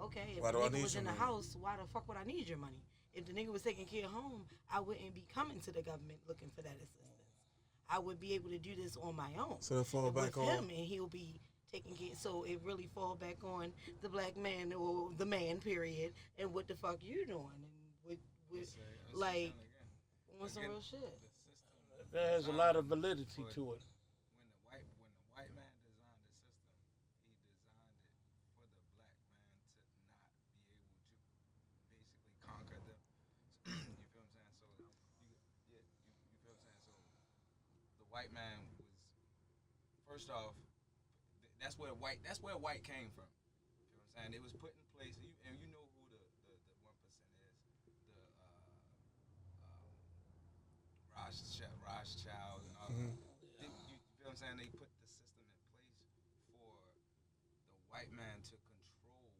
Okay, if the nigga was in the house, why the fuck would I need your money? If the nigga was taking care of home, I wouldn't be coming to the government looking for that assistance. I would be able to do this on my own. So it fall back on him, and he'll be taking care. So it really fall back on the black man or the man, period. And what the fuck you doing? And with like, on some real shit. That has a lot of validity to it. When the white man designed the system, he designed it for the black man to not be able to basically conquer them. You feel what I'm saying? So you feel what I'm saying? So the white man was, first off, that's where white came from. You feel what I'm saying? It was put in place, and you know who the 1% is, the Rothschild and all that. You feel what I'm saying? They put the system in place for the white man to control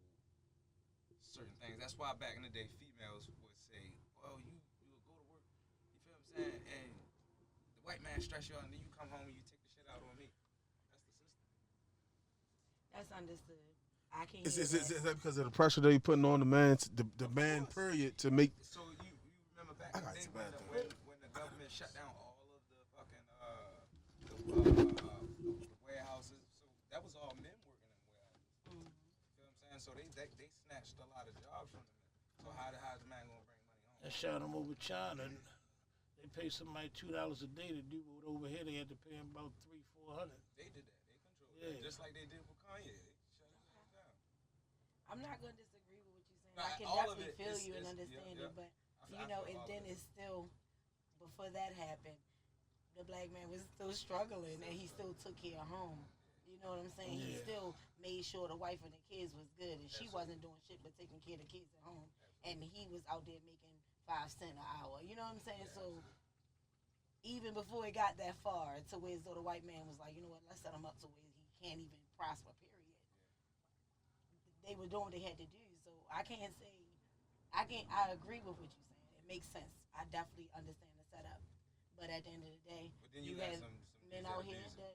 certain things. That's why back in the day, females would say, well, you'll go to work. You feel what I'm saying? And the white man stress you out, and then you come home and you take the shit out on me. That's the system. That's understood. I can't. Is that because of the pressure that you putting on the man, the man period, to make? So you remember back in the day when the government shut down all of the fucking the warehouses, so that was all men working in warehouses. You feel what I'm saying? So they snatched a lot of jobs from the men. So how's the man gonna bring money home? They shot them over China. And they pay somebody $2 a day to do what over here they had to pay them about $300-400. They did that. They controlled that, just like they did with Kanye. I'm not going to disagree with what you're saying. I can definitely feel you and understand it, but you know, and then it's still, before that happened, the black man was still struggling and he still took care of home. You know what I'm saying? He still made sure the wife and the kids was good, and she wasn't doing shit but taking care of the kids at home, and he was out there making 5 cents an hour. You know what I'm saying? So even before it got that far, to where as though the white man was like, you know what, let's set him up to where he can't even prosper, period. They were doing what they had to do. So I can't say, I agree with what you're saying. It makes sense. I definitely understand the setup. But at the end of the day, you have men out here that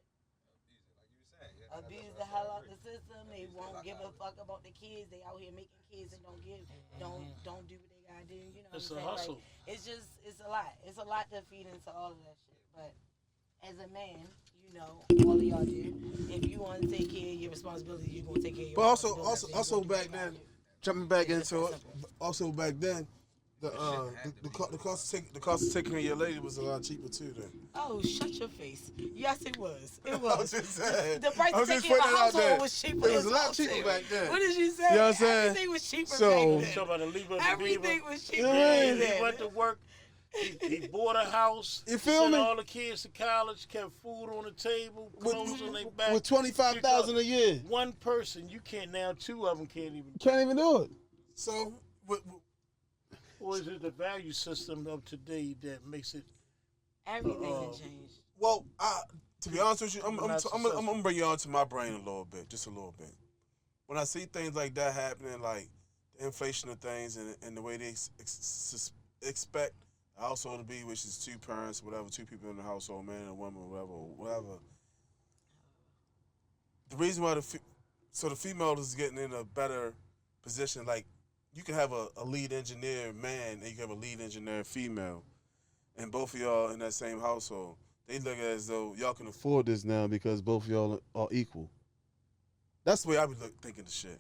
abuse the hell out the system. They won't give a fuck about the kids. They out here making kids and don't do what they gotta do. You know what I'm saying? Hustle. Like, it's a lot. It's a lot to feed into all of that shit. But as a man, you know, all of y'all do. If you want to take care of your responsibilities, you're gonna take care of your But responsibilities. also back then, jumping back into it. Also back then, The cost of taking care of your lady was a lot cheaper too. Then. Oh, shut your face. Yes, it was. It I was was. just saying. The price I of was just taking care of a putting it out there. household was cheaper. It was a lot as well, cheaper too. back then. What did you say? You know what I'm saying? Everything was cheaper So- back Talking about the then. leave of the Everything Beaver. was cheaper Yeah, back He then. went to work. He bought a house. You feel sent me? all the kids to college, kept food on the table, clothes on their back. With $25,000 a year, One person, you can't now. Two of them can't even. can't even do it. So, Or is it the value system of today that makes it? Everything had changed. well, to be honest with you, I'm Not gonna bring you onto my brain a little bit, just a little bit. When I see things like that happening, like the inflation of things and the way they expect a household to be, which is two parents, whatever, two people in the household, man and a woman, whatever. The reason why the female is getting in a better position, like you can have a lead engineer man and you can have a lead engineer female, and both of y'all in that same household. They look at it as though y'all can afford this now because both of y'all are equal. That's the way I be thinking the shit.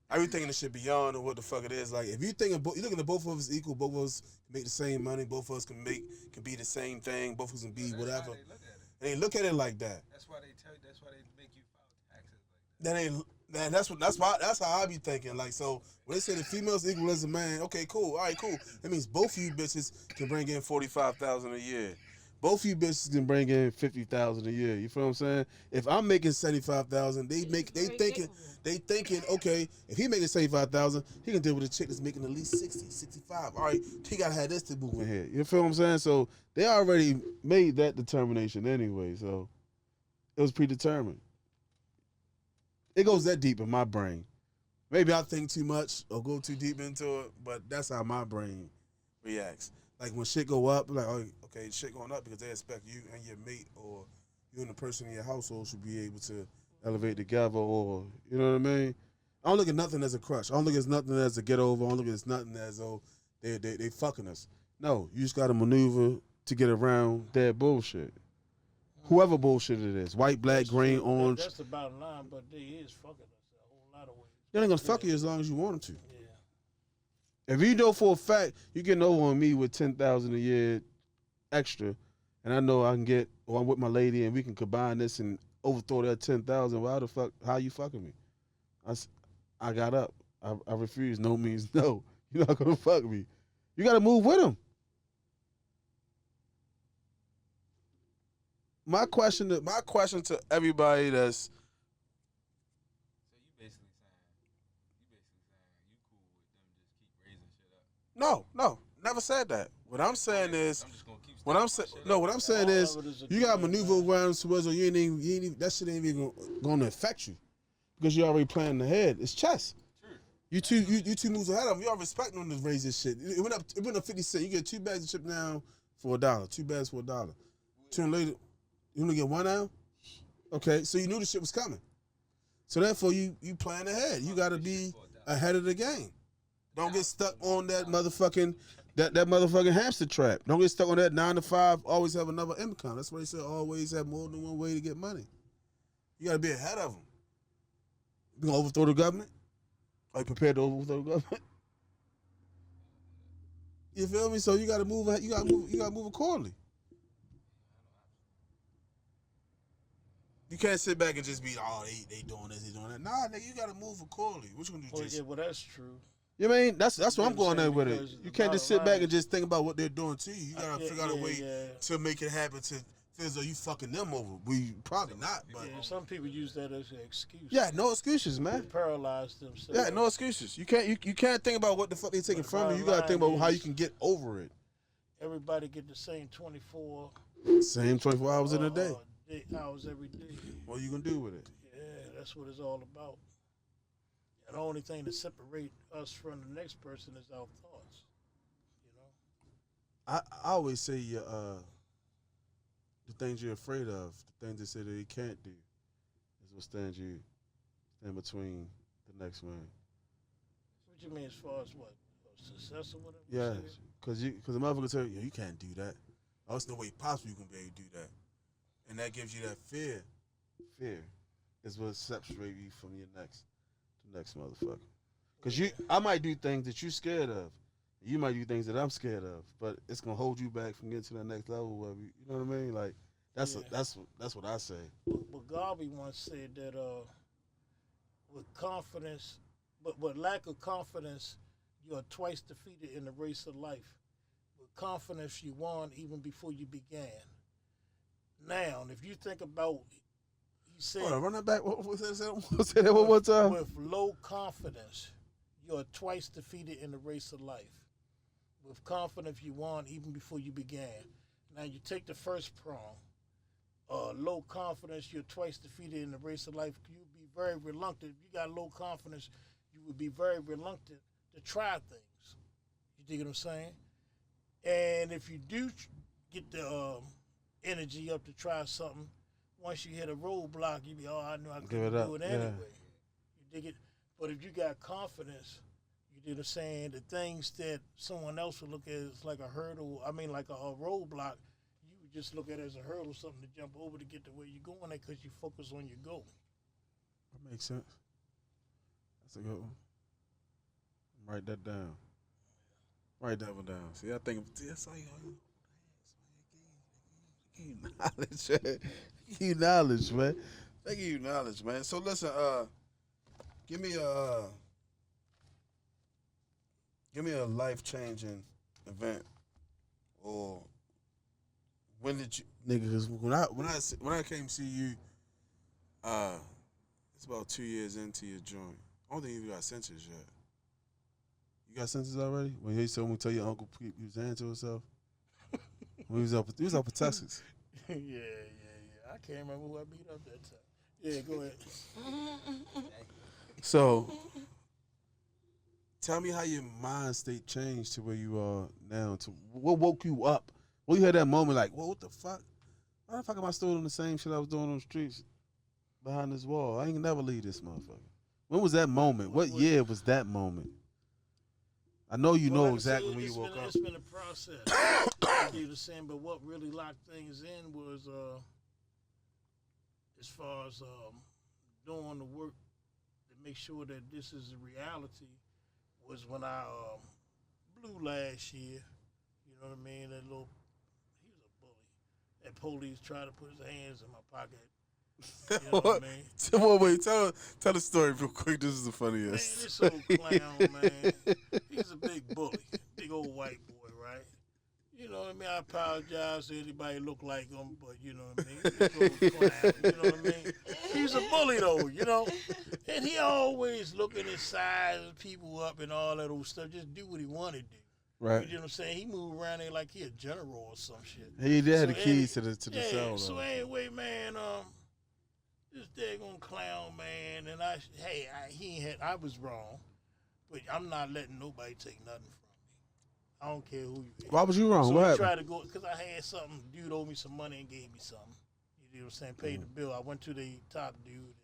I be thinking the shit beyond what the fuck it is. Like if you thinking you looking at both of us equal, both of us can make the same money, both of us can be the same thing, both of us can be whatever. And they look at it like that. That's why they tell you. That's why they make you file taxes like Then that's how I be thinking. Like so, when they say the female's equal as a man, okay, cool, all right, cool. That means both of you bitches can bring in $45,000 a year. Both of you bitches can bring in $50,000 a year. You feel what I'm saying? If I'm making $75,000, they thinking, okay, if he making $75,000, he can deal with a chick that's making at least 60, 65. All right, he gotta have this to move in here. You feel what I'm saying? So they already made that determination anyway. So it was predetermined. It goes that deep in my brain. Maybe I think too much or go too deep into it, but that's how my brain reacts. Like when shit go up, like, oh, okay, shit going up because they expect you and your mate or you and the person in your household should be able to elevate together, or you know what I mean? I don't look at nothing as a crush. I don't look at nothing as a get over. I don't look at nothing as they fucking us. No, you just got to maneuver to get around that bullshit. Whoever bullshit it is, white, black, green, orange. That's the bottom line, but they is fucking us a whole lot of ways. They ain't gonna fuck you as long as you want them to. Yeah. If you know for a fact you getting over on me with $10,000 a year extra, and I know I can get, or I'm with my lady and we can combine this and overthrow that $10,000, well, how the fuck, how you fucking me? I got up. I refuse. No means no. You're not gonna fuck me. You gotta move with him. My question to everybody that's So you basically saying you cool with them just keep raising shit up. no, never said that. What I'm saying is, I'm just gonna keep what I'm saying is, All of it is a you got to good maneuver man. around so you ain't even that shit ain't even going to affect you because you already planning ahead. It's chess. You two moves ahead of them. You all respect them to raise this shit. It went up 50 cents. You get 2 bags of chip now for $1. 2 bags for $1. Turn later, you only get 1 now. Okay, so you knew the shit was coming. So therefore, you plan ahead. You got to be ahead of the game. Don't get stuck on that motherfucking hamster trap. Don't get stuck on that 9 to 5. Always have another income. That's why they say always have more than one way to get money. You got to be ahead of them. You gonna overthrow the government? Are you prepared to overthrow the government? You feel me? So you got to move. You got to move accordingly. You can't sit back and just be, oh, they doing this, they doing that. Nah, nigga, you got to move accordingly. What you gonna do? Well, Just, yeah, well, that's true. you know what I mean? That's what I'm what going I'm there saying, with it. because You the can't just bottom sit back line and just think about what they're doing to you. You gotta figure out a way yeah. to make it happen to feel as though you fucking them over. We probably not, but Yeah, some people use that as an excuse. yeah, no excuses, They man. paralyze themselves. Yeah, no excuses. You can't think about what the fuck they taking But the from you. You bottom gotta think line about how you is- can get over it. Everybody get the same 24 Same 24 hours in a day. hours every day. What you gonna do with it? Yeah, that's what it's all about. And the only thing that separate us from the next person is our thoughts. You know. I always say the things you're afraid of, the things they say that you can't do, is what stand between the next man. What you mean as far as what? Success or whatever? Yeah, you said? because the motherfucker tell you, you can't do that. Oh, there's no way possible you can be able to do that. And that gives you that fear. Fear is what separates you from the next motherfucker. Because I might do things that you're scared of. You might do things that I'm scared of, but it's gonna hold you back from getting to the next level. Where you know what I mean? Like that's what I say. But Garvey once said that with confidence, but lack of confidence, you are twice defeated in the race of life. With confidence, you won even before you began. Now, if you think about, he said, Hold on, run that back. Say that one more time. With low confidence, you are twice defeated in the race of life. With confidence, you won even before you began. Now, you take the first prong. Low confidence, you're twice defeated in the race of life. You'd be very reluctant. If you got low confidence, you would be very reluctant to try things. You dig what I'm saying? And if you do get the energy up to try something, once you hit a roadblock, you be, I knew I couldn't do it anyway. You dig it? But if you got confidence, you dig what I'm saying, the things that someone else would look at as like a hurdle, like a roadblock, you would just look at it as a hurdle, something to jump over to get to where you're going at because you focus on your goal. That makes sense. That's a good one. Write that down. Write that one down. See, I think that's all you knowledge, man. You knowledge, man. Thank you, knowledge, man. So listen, give me a life-changing event, or when did you, nigga? Cause when I came to see you, it's about 2 years into your joint. I don't think you got senses yet. You got senses already? When he told me to tell your uncle he was into himself. When he was up for Texas. Yeah. I can't remember who I beat up that time. Yeah, go ahead. So, tell me how your mind state changed to where you are now. To what woke you up? When you had that moment, like, well, what the fuck? Why the fuck am I still doing the same shit I was doing on the streets behind this wall? I ain't never leave this motherfucker. When was that moment? What year was that moment? I know you know exactly when you woke up. It's been a process. You the same, but what really locked things in was as far as doing the work to make sure that this is a reality was when I blew last year. You know what I mean? That little, he was a bully. That police tried to put his hands in my pocket. You know what I mean? Wait, tell the story real quick. This is the funniest. Man, this old clown, man. He's a big bully. Big old white boy, right? You know what I mean? I apologize to anybody who look like him, but you know what I mean? Big old clown, you know what I mean? He's a bully, though, you know? And he always looking at sizing people up and all that old stuff. Just do what he wanted to do. Right. You know what I'm saying? He moved around there like he a general or some shit. He did have the keys to the cell, though. So anyway, man, this daggone clown, man, and I was wrong, but I'm not letting nobody take nothing from me. I don't care who you is. Why was you wrong? So what he happened? tried to go, because I had something, dude owed me some money and gave me something. You know what I'm saying? Paid the bill. I went to the top dude, and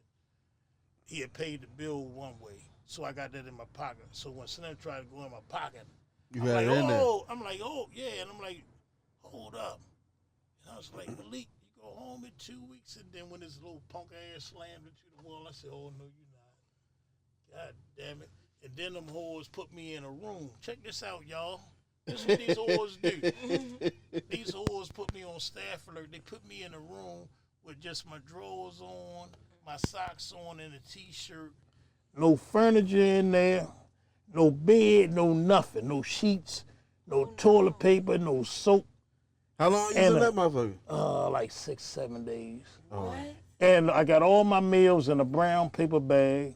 he had paid the bill one way, so I got that in my pocket. So when Slim tried to go in my pocket, You had it in there. I'm like, yeah, and I'm like, hold up. And I was like, Malik, go home in 2 weeks, and then when this little punk ass slammed into the wall, I said, oh, no, you're not. God damn it. And then them whores put me in a room. Check this out, y'all. This is what these whores do. These whores put me on staff alert. They put me in a room with just my drawers on, my socks on, and a T-shirt. No furniture in there, no bed, no nothing, no sheets, no toilet paper, no soap. How long you in that motherfucker? Like 6-7 days. What? And I got all my meals in a brown paper bag.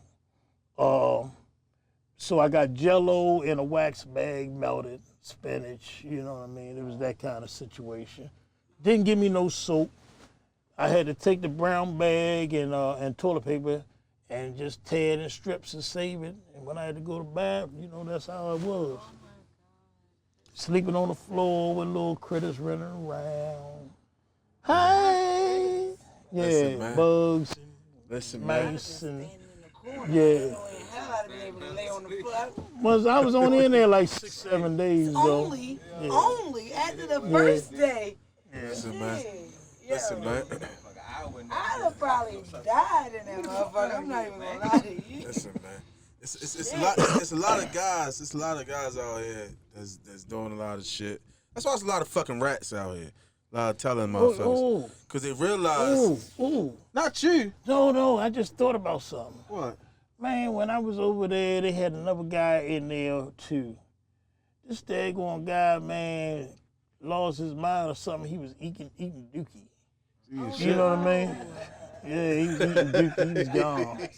So I got Jell-O in a wax bag, melted spinach. You know what I mean? It was that kind of situation. Didn't give me no soap. I had to take the brown bag and toilet paper and just tear it in strips and save it. And when I had to go to the bath, you know, that's how it was. Sleeping on the floor with little critters running around. Hi. Yeah, Listen, bugs, Listen, mice, and Yeah. I was only in there like 6-7 days though. Only after the first day. Listen, man. Listen, man. I'd have probably died in that motherfucker. I'm not even gonna lie to you. Listen, man. It's a lot of guys. It's a lot of guys out here that's doing a lot of shit. That's why there's a lot of fucking rats out here. A lot of telling motherfuckers. Because they realize. Not you. No, I just thought about something. What? Man, when I was over there, they had another guy in there too. This daggone guy, man, lost his mind or something. He was eating dookie. You know what I mean? Yeah, he was eating dookie. He was gone.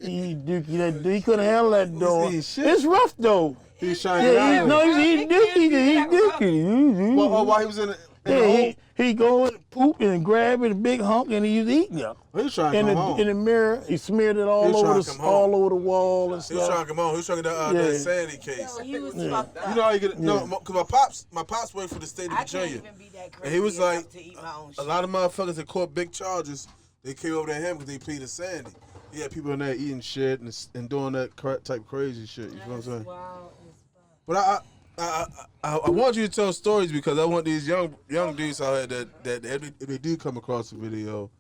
He eat dookie. He couldn't handle that dog. It's rough though. He was trying to get out of it. He's eating dookie. Well, while he was in the hole? He go and poop and grab it, a big hunk, and he was eating it. He was trying to come home. In the mirror, he smeared it all over the wall and stuff. He was trying to come home. He was trying to get that sanity case. He was fucked up. You know how you get no? Because my pops worked for the state of Virginia, and he was like, a lot of motherfuckers that caught big charges, they came over to him because they pleaded sanity. He had people in there eating shit and doing that type crazy shit. You know what I'm saying? Wow. But I want you to tell stories because I want these young dudes out here that if they do come across a video,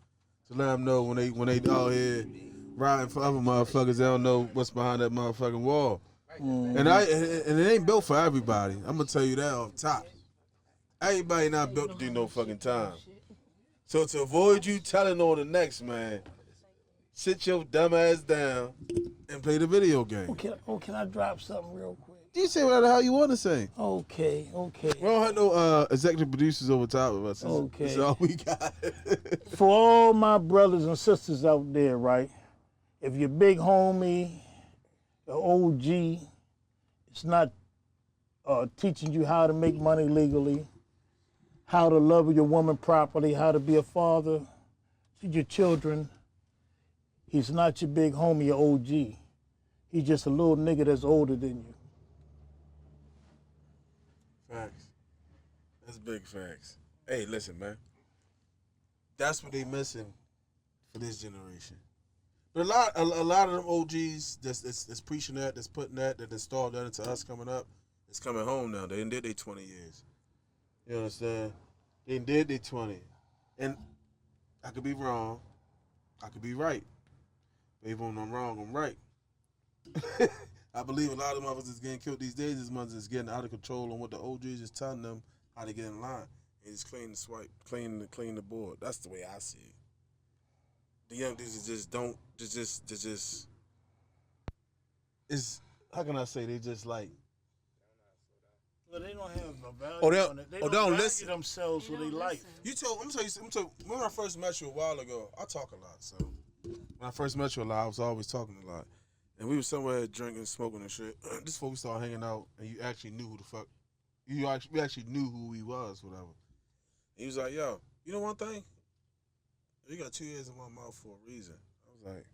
to let them know when they out here riding for other motherfuckers, they don't know what's behind that motherfucking wall. And it ain't built for everybody. I'm gonna tell you that off top. Everybody not built to do no fucking time. So to avoid you telling on the next man, sit your dumb ass down and play the video game. Can I drop something real quick? You say whatever the hell you want to say. Okay. We don't have no executive producers over top of us. Okay. That's all we got. For all my brothers and sisters out there, right? If your big homie, the OG, it's not teaching you how to make money legally, how to love your woman properly, how to be a father to your children, he's not your big homie, your OG. He's just a little nigga that's older than you. Facts. That's big facts. Hey, listen, man. That's what they missing for this generation. But a lot of them OGs that's preaching that's putting that installed that into us coming up, it's coming home now. They did their 20 years. You understand? They did their 20. And I could be wrong. I could be right. But even when I'm wrong, I'm right. I believe a lot of motherfuckers that's getting killed these days is mothers that's getting out of control on what the OGs is telling them how to get in line. And just clean the swipe, clean the board. That's the way I see it. The young dudes just is how can I say they just like. Well, they don't have a value on it. They don't value listen themselves with their life. I'm gonna tell you. When I first met you a while ago, I talk a lot. So when I first met you a lot, I was always talking a lot. And we were somewhere drinking, smoking and shit. This folks started hanging out, and you actually knew who the fuck. We actually knew who he was, whatever. And he was like, "Yo, you know one thing? You got 2 years in my mouth for a reason." I was like,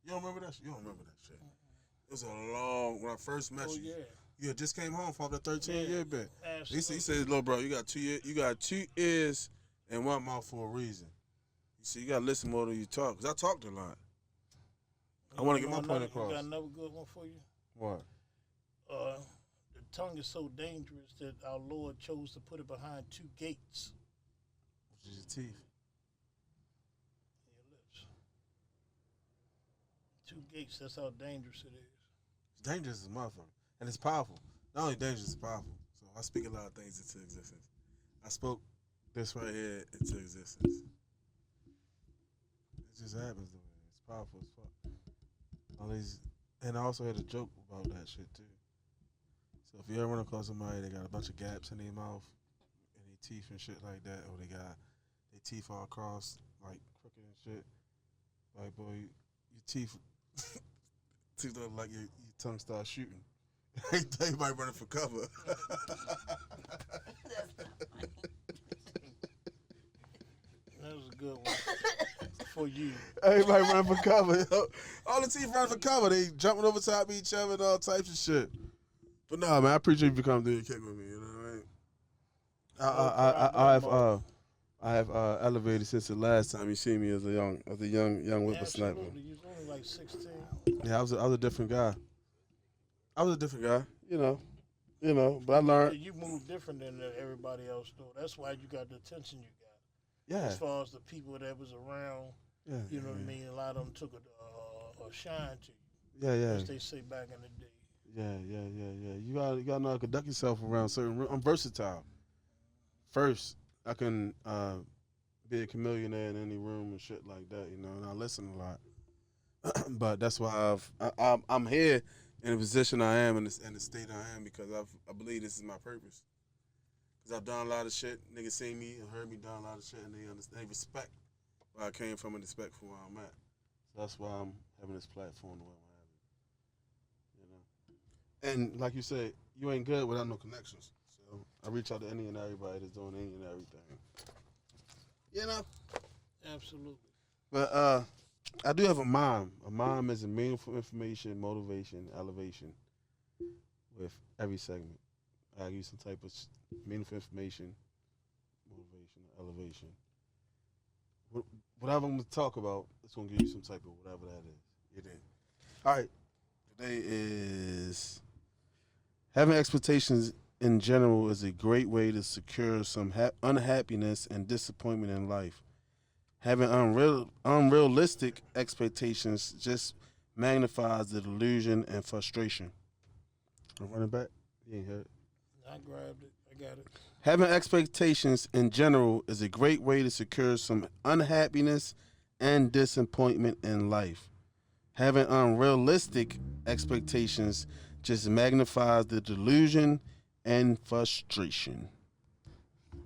"You don't remember that shit? You don't remember that shit?" It was a long when I first met you. Yeah. You just came home from the 13-year bit. He said, "Look, bro, you got 2 years. You got 2 ears in one mouth for a reason." You see, you gotta listen more than you talk, because I talked a lot. I want to get my point across. You got another good one for you? What? The tongue is so dangerous that our Lord chose to put it behind 2 gates. Which is your teeth. And your lips. 2 gates, that's how dangerous it is. It's dangerous as a motherfucker. And it's powerful. Not only dangerous, it's powerful. So I speak a lot of things into existence. I spoke this right here into existence. It just happens the way. It's powerful as fuck. And I also had a joke about that shit too. So if you ever run across somebody that got a bunch of gaps in their mouth and their teeth and shit like that, or they got their teeth all crossed, like crooked and shit, like boy, your teeth look like your tongue starts shooting. Everybody running for cover. That was a good one. For you. Everybody running for cover. All the teeth running for cover. They jumping over top of each other and all types of shit. But nah, man, I appreciate you coming through and kick with me. You know what I mean? I have elevated since the last time you see me as a young whippersnapper. You was only like 16. Yeah, I was a different guy. You know. But I learned. You move different than everybody else, though. That's why you got the attention you got. Yeah. As far as the people that was around Yeah. You know what I mean? A lot of them took a shine to you, Yeah. as they say back in the day. Yeah. You gotta know how to conduct yourself around certain. I'm versatile. First, I can be a chameleon in any room and shit like that, you know. And I listen a lot, but that's why I'm here in the position I am in the state I am because I believe this is my purpose. Cause I've done a lot of shit. Niggas seen me and heard me done a lot of shit, and they understand, they respect where I came from and respect for where I'm at. So that's why I'm having this platform the way I'm having it, you know. And like you said, you ain't good without no connections. So I reach out to any and everybody that's doing any and everything. You know. Absolutely. But I do have a mom. A mom is a meaningful information, motivation, elevation with every segment. I give you some type of meaningful information, motivation, elevation. Whatever I'm going to talk about, it's going to give you some type of whatever that is. You did. All right. Today is having expectations in general is a great way to secure some unhappiness and disappointment in life. Having unrealistic expectations just magnifies the delusion and frustration. I'm running back. You ain't heard it. I grabbed it. I got it. Having expectations in general is a great way to secure some unhappiness and disappointment in life. Having unrealistic expectations just magnifies the delusion and frustration. You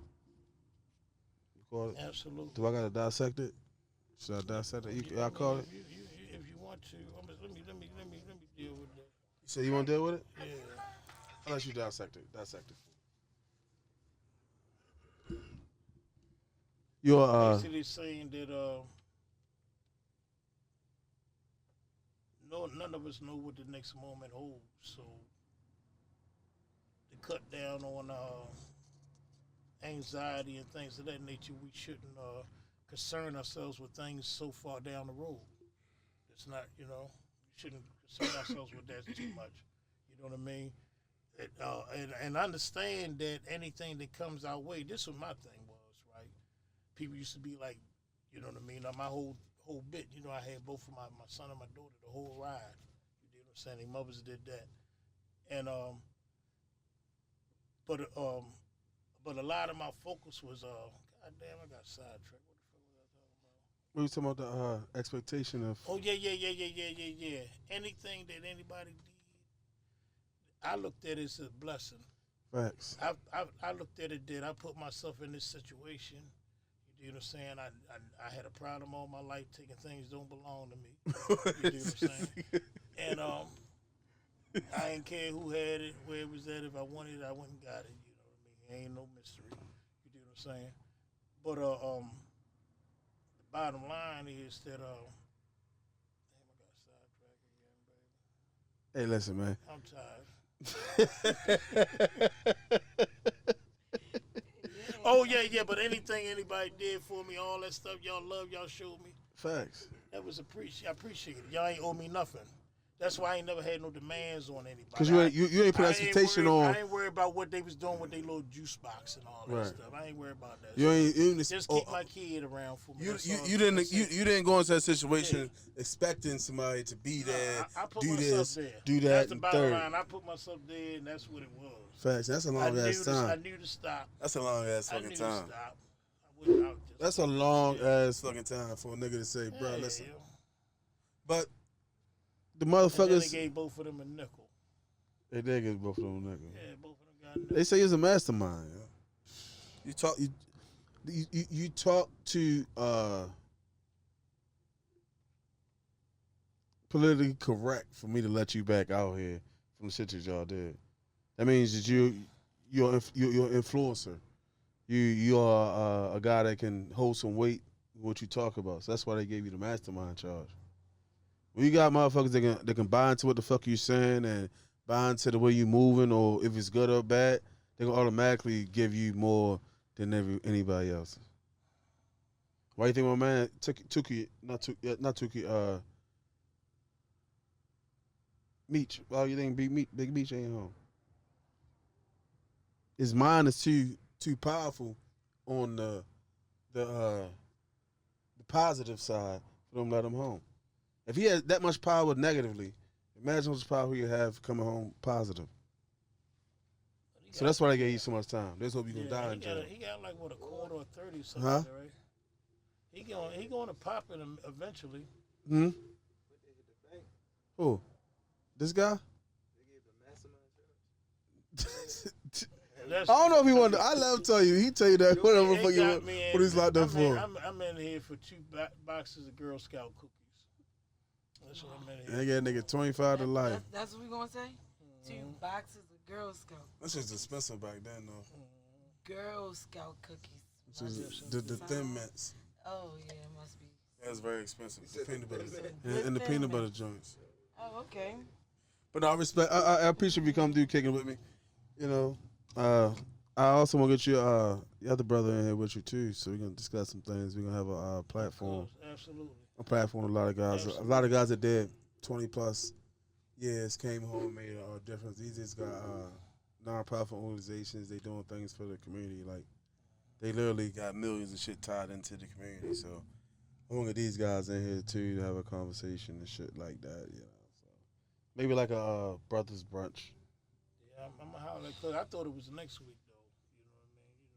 call it? Absolutely. Do I gotta dissect it? Should I dissect it? I call it. If you want to, let me deal with that. You say you want to deal with it? Yeah. I'll let you dissect it. Dissect it. You're Basically saying that none of us know what the next moment holds. So to cut down on anxiety and things of that nature, we shouldn't concern ourselves with things so far down the road. It's not, we shouldn't concern ourselves with that too much. You know what I mean? And understand that anything that comes our way, this was my thing was, right? People used to be like, you know what I mean? My whole bit, I had both of my son and my daughter the whole ride. You know what I'm saying? Their mothers did that. And but a lot of my focus was God damn, I got sidetracked. What the fuck was I talking about? we were talking about the expectation of. Oh yeah. Anything that anybody did, I looked at it as a blessing. Facts. I looked at it that I put myself in this situation. You know what I'm saying? I had a problem all my life taking things that don't belong to me. You know what I'm saying? And I didn't care who had it, where it was at. If I wanted it, I went and got it. You know what I mean? Ain't no mystery. You know what I'm saying? But the bottom line is that damn, I got sidetracked again, baby. Hey, listen, man. I'm tired. Oh yeah, but anything anybody did for me, all that stuff y'all love, y'all showed me. Facts. That was I appreciate it. Y'all ain't owe me nothing. That's why I ain't never had no demands on anybody. Because you ain't put expectation on. I ain't worried about what they was doing with their little juice box and all that Right. stuff. I ain't worried about that. You ain't Just keep my kid around for me. You didn't go into that situation expecting somebody to be there, I put do myself this, there. do that, That's the and bottom third. line. I put myself there, and that's what it was. Facts. That's a long ass I time. knew to stop. That's a long ass I fucking knew time. to stop. I wouldn't out just. That's a long ass fucking time for a nigga to say, bro, listen. Yeah. But the And then motherfuckers, they gave both of them a nickel. they did get both of them niggas. Yeah, both of them got a nickel. They say he's a mastermind. Yo. You talk to politically correct for me to let you back out here from the shit that y'all did. That means that you're an influencer. You are a guy that can hold some weight with what you talk about. So that's why they gave you the mastermind charge. When you got motherfuckers that can buy into what the fuck you saying and buy into the way you moving, or if it's good or bad, they gonna automatically give you more than anybody else. Why you think my man Meech? Why you think Big Meech ain't home? His mind is too powerful on the positive side for them let him home. If he had that much power negatively, imagine how much power he could have coming home positive. So that's why they gave you so much time. They just hope you gonna die in jail. He got like what, a quarter or 30 something, Huh? right? He going to pop it eventually. Hmm. Who? This guy? I don't know if he wanted. I let him tell you. He tell you that whatever fuck you want. What he's locked up for. I'm in here for 2 boxes of Girl Scout cookies. That's what I'm in here. They get nigga 25 to life. That's what we gonna say. 2 boxes of Girl Scout. That's just expensive back then, though. Girl Scout cookies. The thin mints. Oh yeah, it must be. That's very expensive. The peanut butter and the peanut butter joints. Oh okay. But no, I respect. I appreciate you come through kicking with me. You know, I also want to get your other brother in here with you too, so we're gonna discuss some things. We're gonna have a platform. Absolutely. A platform. A lot of guys. Absolutely. A lot of guys that did 20+ years came home and made a difference. These just got non-profit organizations. They doing things for the community. Like they literally got millions of shit tied into the community. So I want to get these guys in here too to have a conversation and shit like that. You know, so maybe like a brothers brunch. Yeah, I'm gonna holler because I thought it was next week though. You know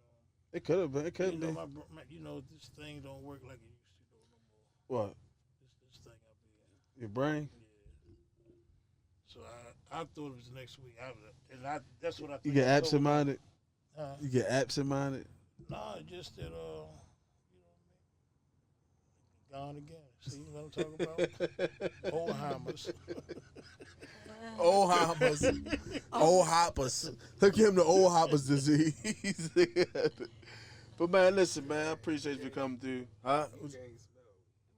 what I mean? It could have been. It could You be. know, this thing don't work like it used to though no more. What? This thing I be in. Your brain? Yeah. So I thought it was next week. That's what I. You get absent-minded? Huh? You get absent-minded? No, just that you know what I mean. Gone again. See what I'm talking about? Alzheimer's. Old hoppers. Old hoppers. Look him the old hoppers disease. But man, listen, man, I appreciate you coming through. Huh?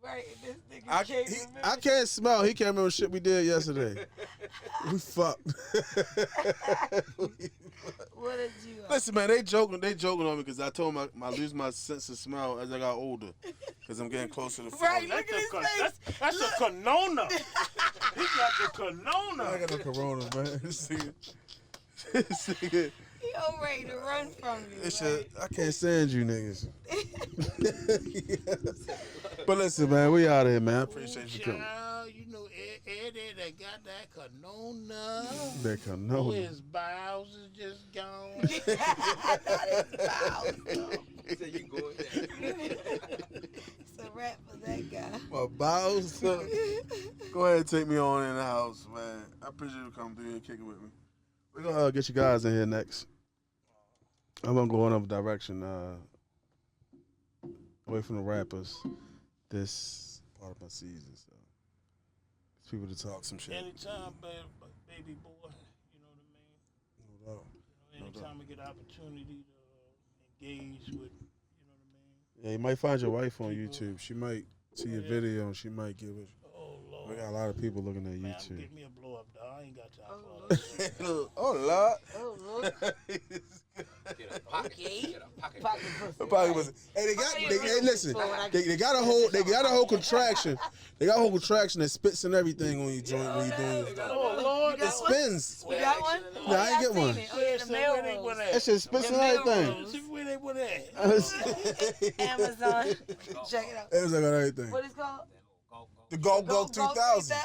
Right, this nigga can't remember. I can't smell. He can't remember shit we did yesterday. We fucked. What did you? Listen, man, they joking on me because I told them I lose my sense of smell as I got older because I'm getting closer to 40. Right, look at his face. That's a Canona. He got the Canona. I got no corona, man. This nigga. He all ready to run from you. It's right? I can't stand you niggas. But listen, man, we out of here, man. I appreciate you coming. Child, you know Eddie that got that Canona. That Oh, Canona. his bowels is just gone. Not his bowels, though. He said you go there. It's a wrap for that guy. My bowels. Go ahead and take me on in the house, man. I appreciate you coming through and kicking with me. We're going to get you guys in here next. I'm going to go another direction, away from the rappers this part of my season. So, it's people to talk some shit. Anytime, baby boy, you know what I mean? No doubt. You know, anytime we get opportunity to engage with, you know what I mean? Yeah, you might find your wife on YouTube. She might see your video and she might give it. Oh, Lord. We got a lot of people looking at Man, YouTube. get me a blow up, dog. I ain't got time for all Oh, that. Lord. Oh, look. Get a pocket. Okay. Get a pocket. Pocket pussy. Probably wasn't. Hey, listen. They got a whole contraction. They got a whole contraction that spits and everything when you join when you doing this stuff. Oh, Lord. It spins. You got one? No, I ain't get one. Oh, yeah, the mail rolls. That shit spits and The mail everything. rolls. Where they put that? Amazon. Check it out. It was like on everything. What is it called? The Go 2000.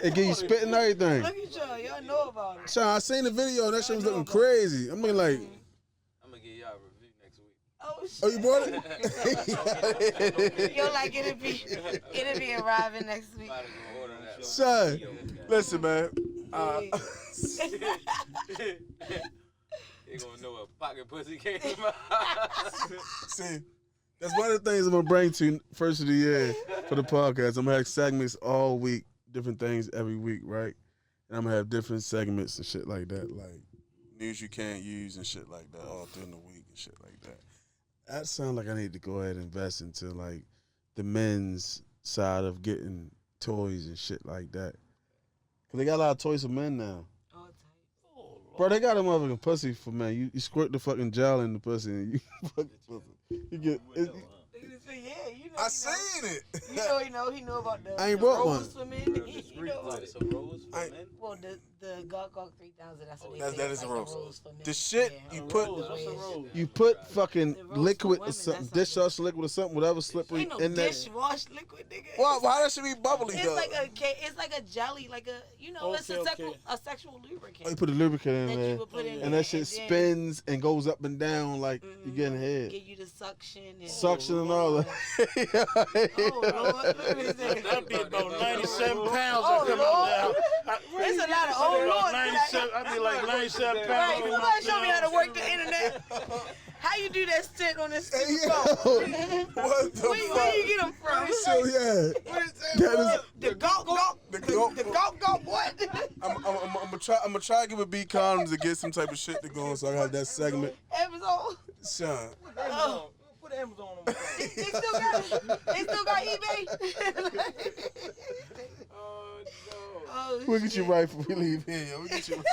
It give you spit and everything. Look at y'all. Y'all know about it. Sean, I seen the video and that shit was looking crazy. I'm looking like, I'm gonna give y'all a review next week. Oh, shit. oh, you bought it? Yo, like it'll be arriving next week. Somebody gonna order that. Son, listen, man. They gonna know a pocket pussy came out. See, that's one of the things I'm gonna bring to first of the year for the podcast. I'm gonna have segments all week, different things every week, right? And I'm gonna have different segments and shit like that, like news you can't use and shit like that all during the week and shit like that. That sounds like I need to go ahead and invest into like the men's side of getting toys and shit like that. Cause they got a lot of toys for men now. All tight. Bro, they got a motherfucking pussy for men. You squirt the fucking gel in the pussy and you fucking pussy. You get. Yeah, you know. I seen it. He know about the. I ain't the brought rose one. for men. You know about it. It's a rose for I- men. Well, The Gawk 3000. That's what they That say. is a Like rose. for men. The shit Yeah, you a put, rose. What's a rose? you put fucking The rose liquid for or women, something, that's dishwasher liquid or something, whatever slippery Ain't no in there. dishwash liquid, nigga. Well, why that should be bubbly It's though? like it's like a jelly, like a it's a sexual lubricant. Oh, you put a lubricant that in you there, would put in and there, that shit then spins and goes up and down like you're getting head. Give you the suction and Suction and all that. Oh Lord, look at this. That'd be about 97 pounds. Oh, that come Lord. out there. There's a lot of old Lord. 97. I'd be like 97 pounds. Right, somebody show me how to work the internet. How you do that shit on this Hey, phone? yo, what the Where fuck? you get them from? So yeah, that The Gawk, the Gawk, what? I'm gonna try to give a beat condoms to get some type of shit to go on, so I have that segment. Amazon. Son, Oh. Put Amazon on my phone. They still got it. They still got eBay. Oh no. Oh, we'll get you shit. right before we leave here, yo. We'll get you right.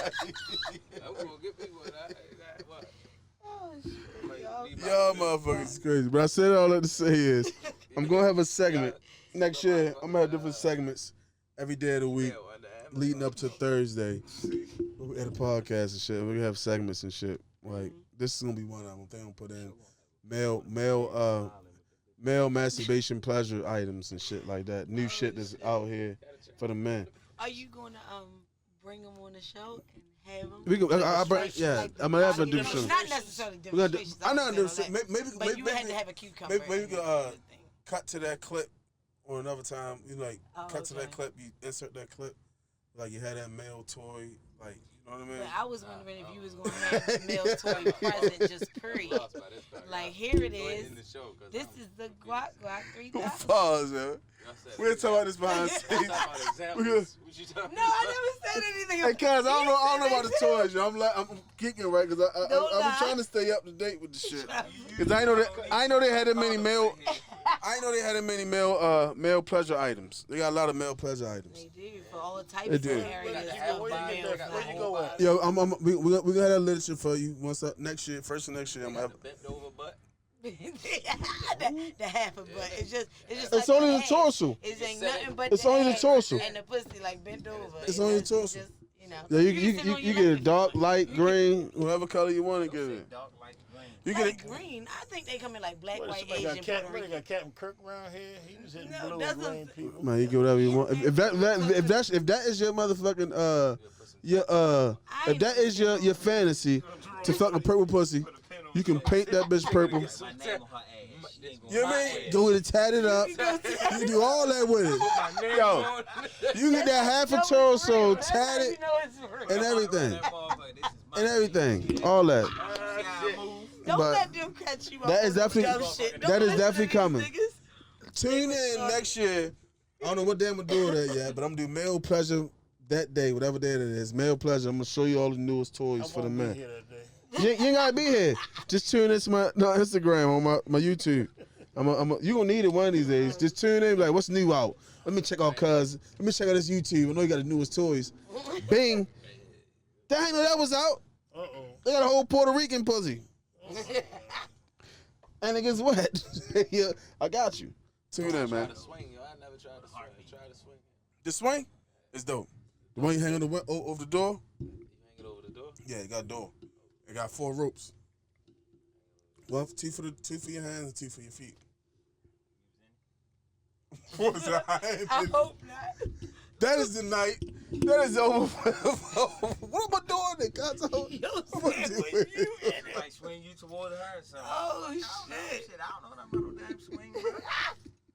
I'm gonna get me one. What? Oh, shit, y'all. Y'all motherfuckers is crazy. But I said all that to say is, I'm gonna have a segment next year. I'm gonna have different segments every day of the week leading up to Thursday. At a podcast and shit, we have segments and shit. Like this is gonna be one of them. They gonna put in male masturbation pleasure items and shit like that. New shit that's out here for the men. Are you gonna bring them on the show and have them? We go. I'm gonna have to do some. Not necessarily We gotta do- demonstrations. I know. understand all that. Maybe But you had to have a cucumber. maybe we and could everything. cut to that clip or another time. You like Oh, cut to that okay. clip. You insert that clip. Like you had that male toy. Like you know what I mean? But I was wondering if you was gonna have the male toy present, just period. Like here it is. This is the Guac 3000. Pause, man. We'll talk about this behind the scenes. No, I never said anything. Hey, cuz I don't know about the toys, yo. I'm geeking right because Don't I'm lie. trying to stay up to date with the shit. Because I know they had that many male. I know they had that many male pleasure items. They got a lot of male pleasure items. They do for all the types They of do. areas of the Where you male get that? Where you fly. go at? Yo, we gonna have that literature for you once next year. First of next year, I'm gonna have. Bent over butt. the half of butt. It's just It's like only the ass. torso. It ain't nothing but It's only the ass torso. and the pussy like bent over. It's only the just- torso. just, you know. Yeah, can sit on you your get lap a if you dark, want. light, green, whatever color you want to get it. Dark light green. You Like get it. green. I think they come in like black, What, white, somebody Asian, got Puerto What, they Rican. got Captain Kirk around here? He was hitting No, blue that's and a- green people. Man, you get whatever you want. If that is your motherfucking if that is your fantasy to fuck a purple pussy, you can paint that bitch purple. My name on her ass. She ain't gonna You know what I mean? Go with it, tat it up. You can do all that with it. Yo, you get that half a torso, tat it, and everything. And everything. All that. Don't But let them catch you up. that on is some definitely- dumb shit. Don't that is listen to definitely these coming. niggas. Tune in next year. I don't know what day I'm gonna do that yet, but I'm gonna do male pleasure that day, whatever day it is. Male pleasure. I'm gonna show you all the newest toys for the won't be men. here that day. You ain't gotta be here. Just tune into my Instagram on my YouTube. You gonna need it one of these days. Just tune in, like, what's new out? Let me check out Let me check out this YouTube. I know you got the newest toys. Bing. Dang, I know that was out. Uh-oh. They got a whole Puerto Rican pussy. And it gets wet. Yeah, I got you. Tune in, man. Swing, yo. I never tried to swing. Try to swing. The swing is dope. The one you hang on over the door? You hang it over the door. Yeah, it got a door. It got 4 ropes. One, two for your hands and 2 for your feet. What was that? I hope not. That is the night. That is over. What am I doing, it? God, Yo, what am I Sam, doing? when you in it. Like swing you towards her or something. Oh, I don't know shit. shit. I don't know nothing about no damn swing, bro.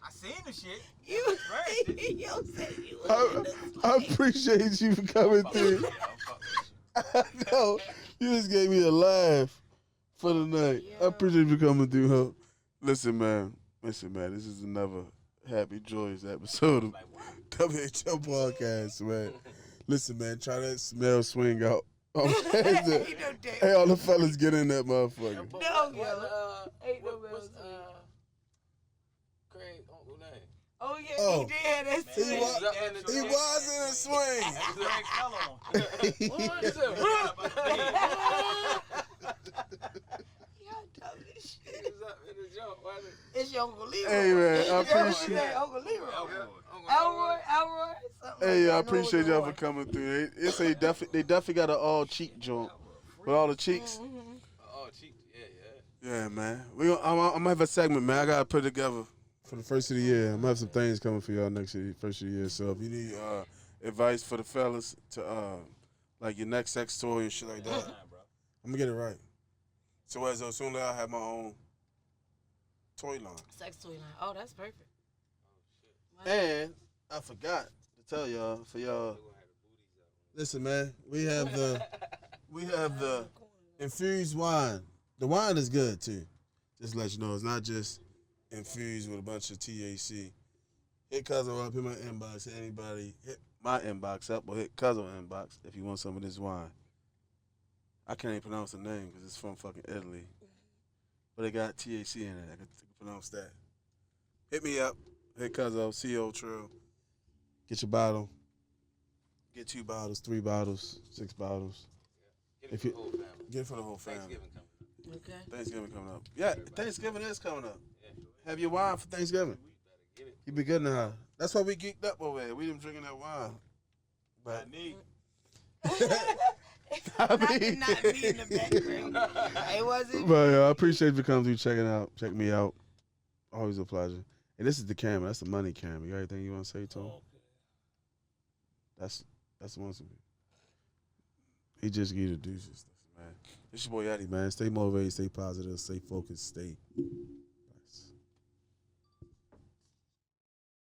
I seen the shit. You, Right. yo, Sam, you in the I appreciate you for coming through. I know. You just gave me a laugh for the night. I appreciate you coming through, huh? Listen, man. This is another happy, joyous episode of WHL Podcast, man. Listen, man. Try that smell swing out. Hey, all the fellas get in that motherfucker. No, yo. Ain't no What's man. Craig uncle name? Oh, yeah, Oh. he did have that He swing. was in a swing. Y'all It's your Uncle Leroy. Hey, man, I It's appreciate your Uncle Leroy. Elroy. Elroy. Hey, I appreciate y'all for coming through. They definitely got an all cheek joint with all the cheeks. Oh, cheap. Yeah. Yeah, man. I'm gonna have a segment, man. I gotta put it together for the first of the year. I'm gonna have some things coming for y'all next year, first of the year. So if you need advice for the fellas to like your next sex toy and shit like that, I'm gonna get it right. So as soon as I have my own toy line. Sex toy line. Oh, that's perfect. And I forgot to tell y'all, for y'all, listen, man, we have the infused wine. The wine is good too. Just to let you know, it's not just infused with a bunch of THC. Hit Cousin up, hit my inbox. Hit anybody, hit my inbox up, or hit Cousin inbox if you want some of this wine. I can't even pronounce the name because it's from fucking Italy, but it got THC in it. I can pronounce that. Hit me up. Hit Cousin, CO Trill. Get your bottle. Get 2 bottles, 3 bottles, 6 bottles. Get it for the whole family. Get it for the whole family. Thanksgiving coming. Okay. Thanksgiving coming up. Yeah, Thanksgiving is coming up. Yeah. Have your wine for Thanksgiving. Get it. You be good now. That's why we geeked up over there. We didn't drinking that wine. But Not me in the background. It wasn't. But I appreciate you coming through, check me out. Always a pleasure. And this is the camera. That's the money camera. You got anything you want to say to him? That's the one. He just give you the deuces, man. It's your boy Yachty, man. Stay motivated, stay positive, stay focused, stay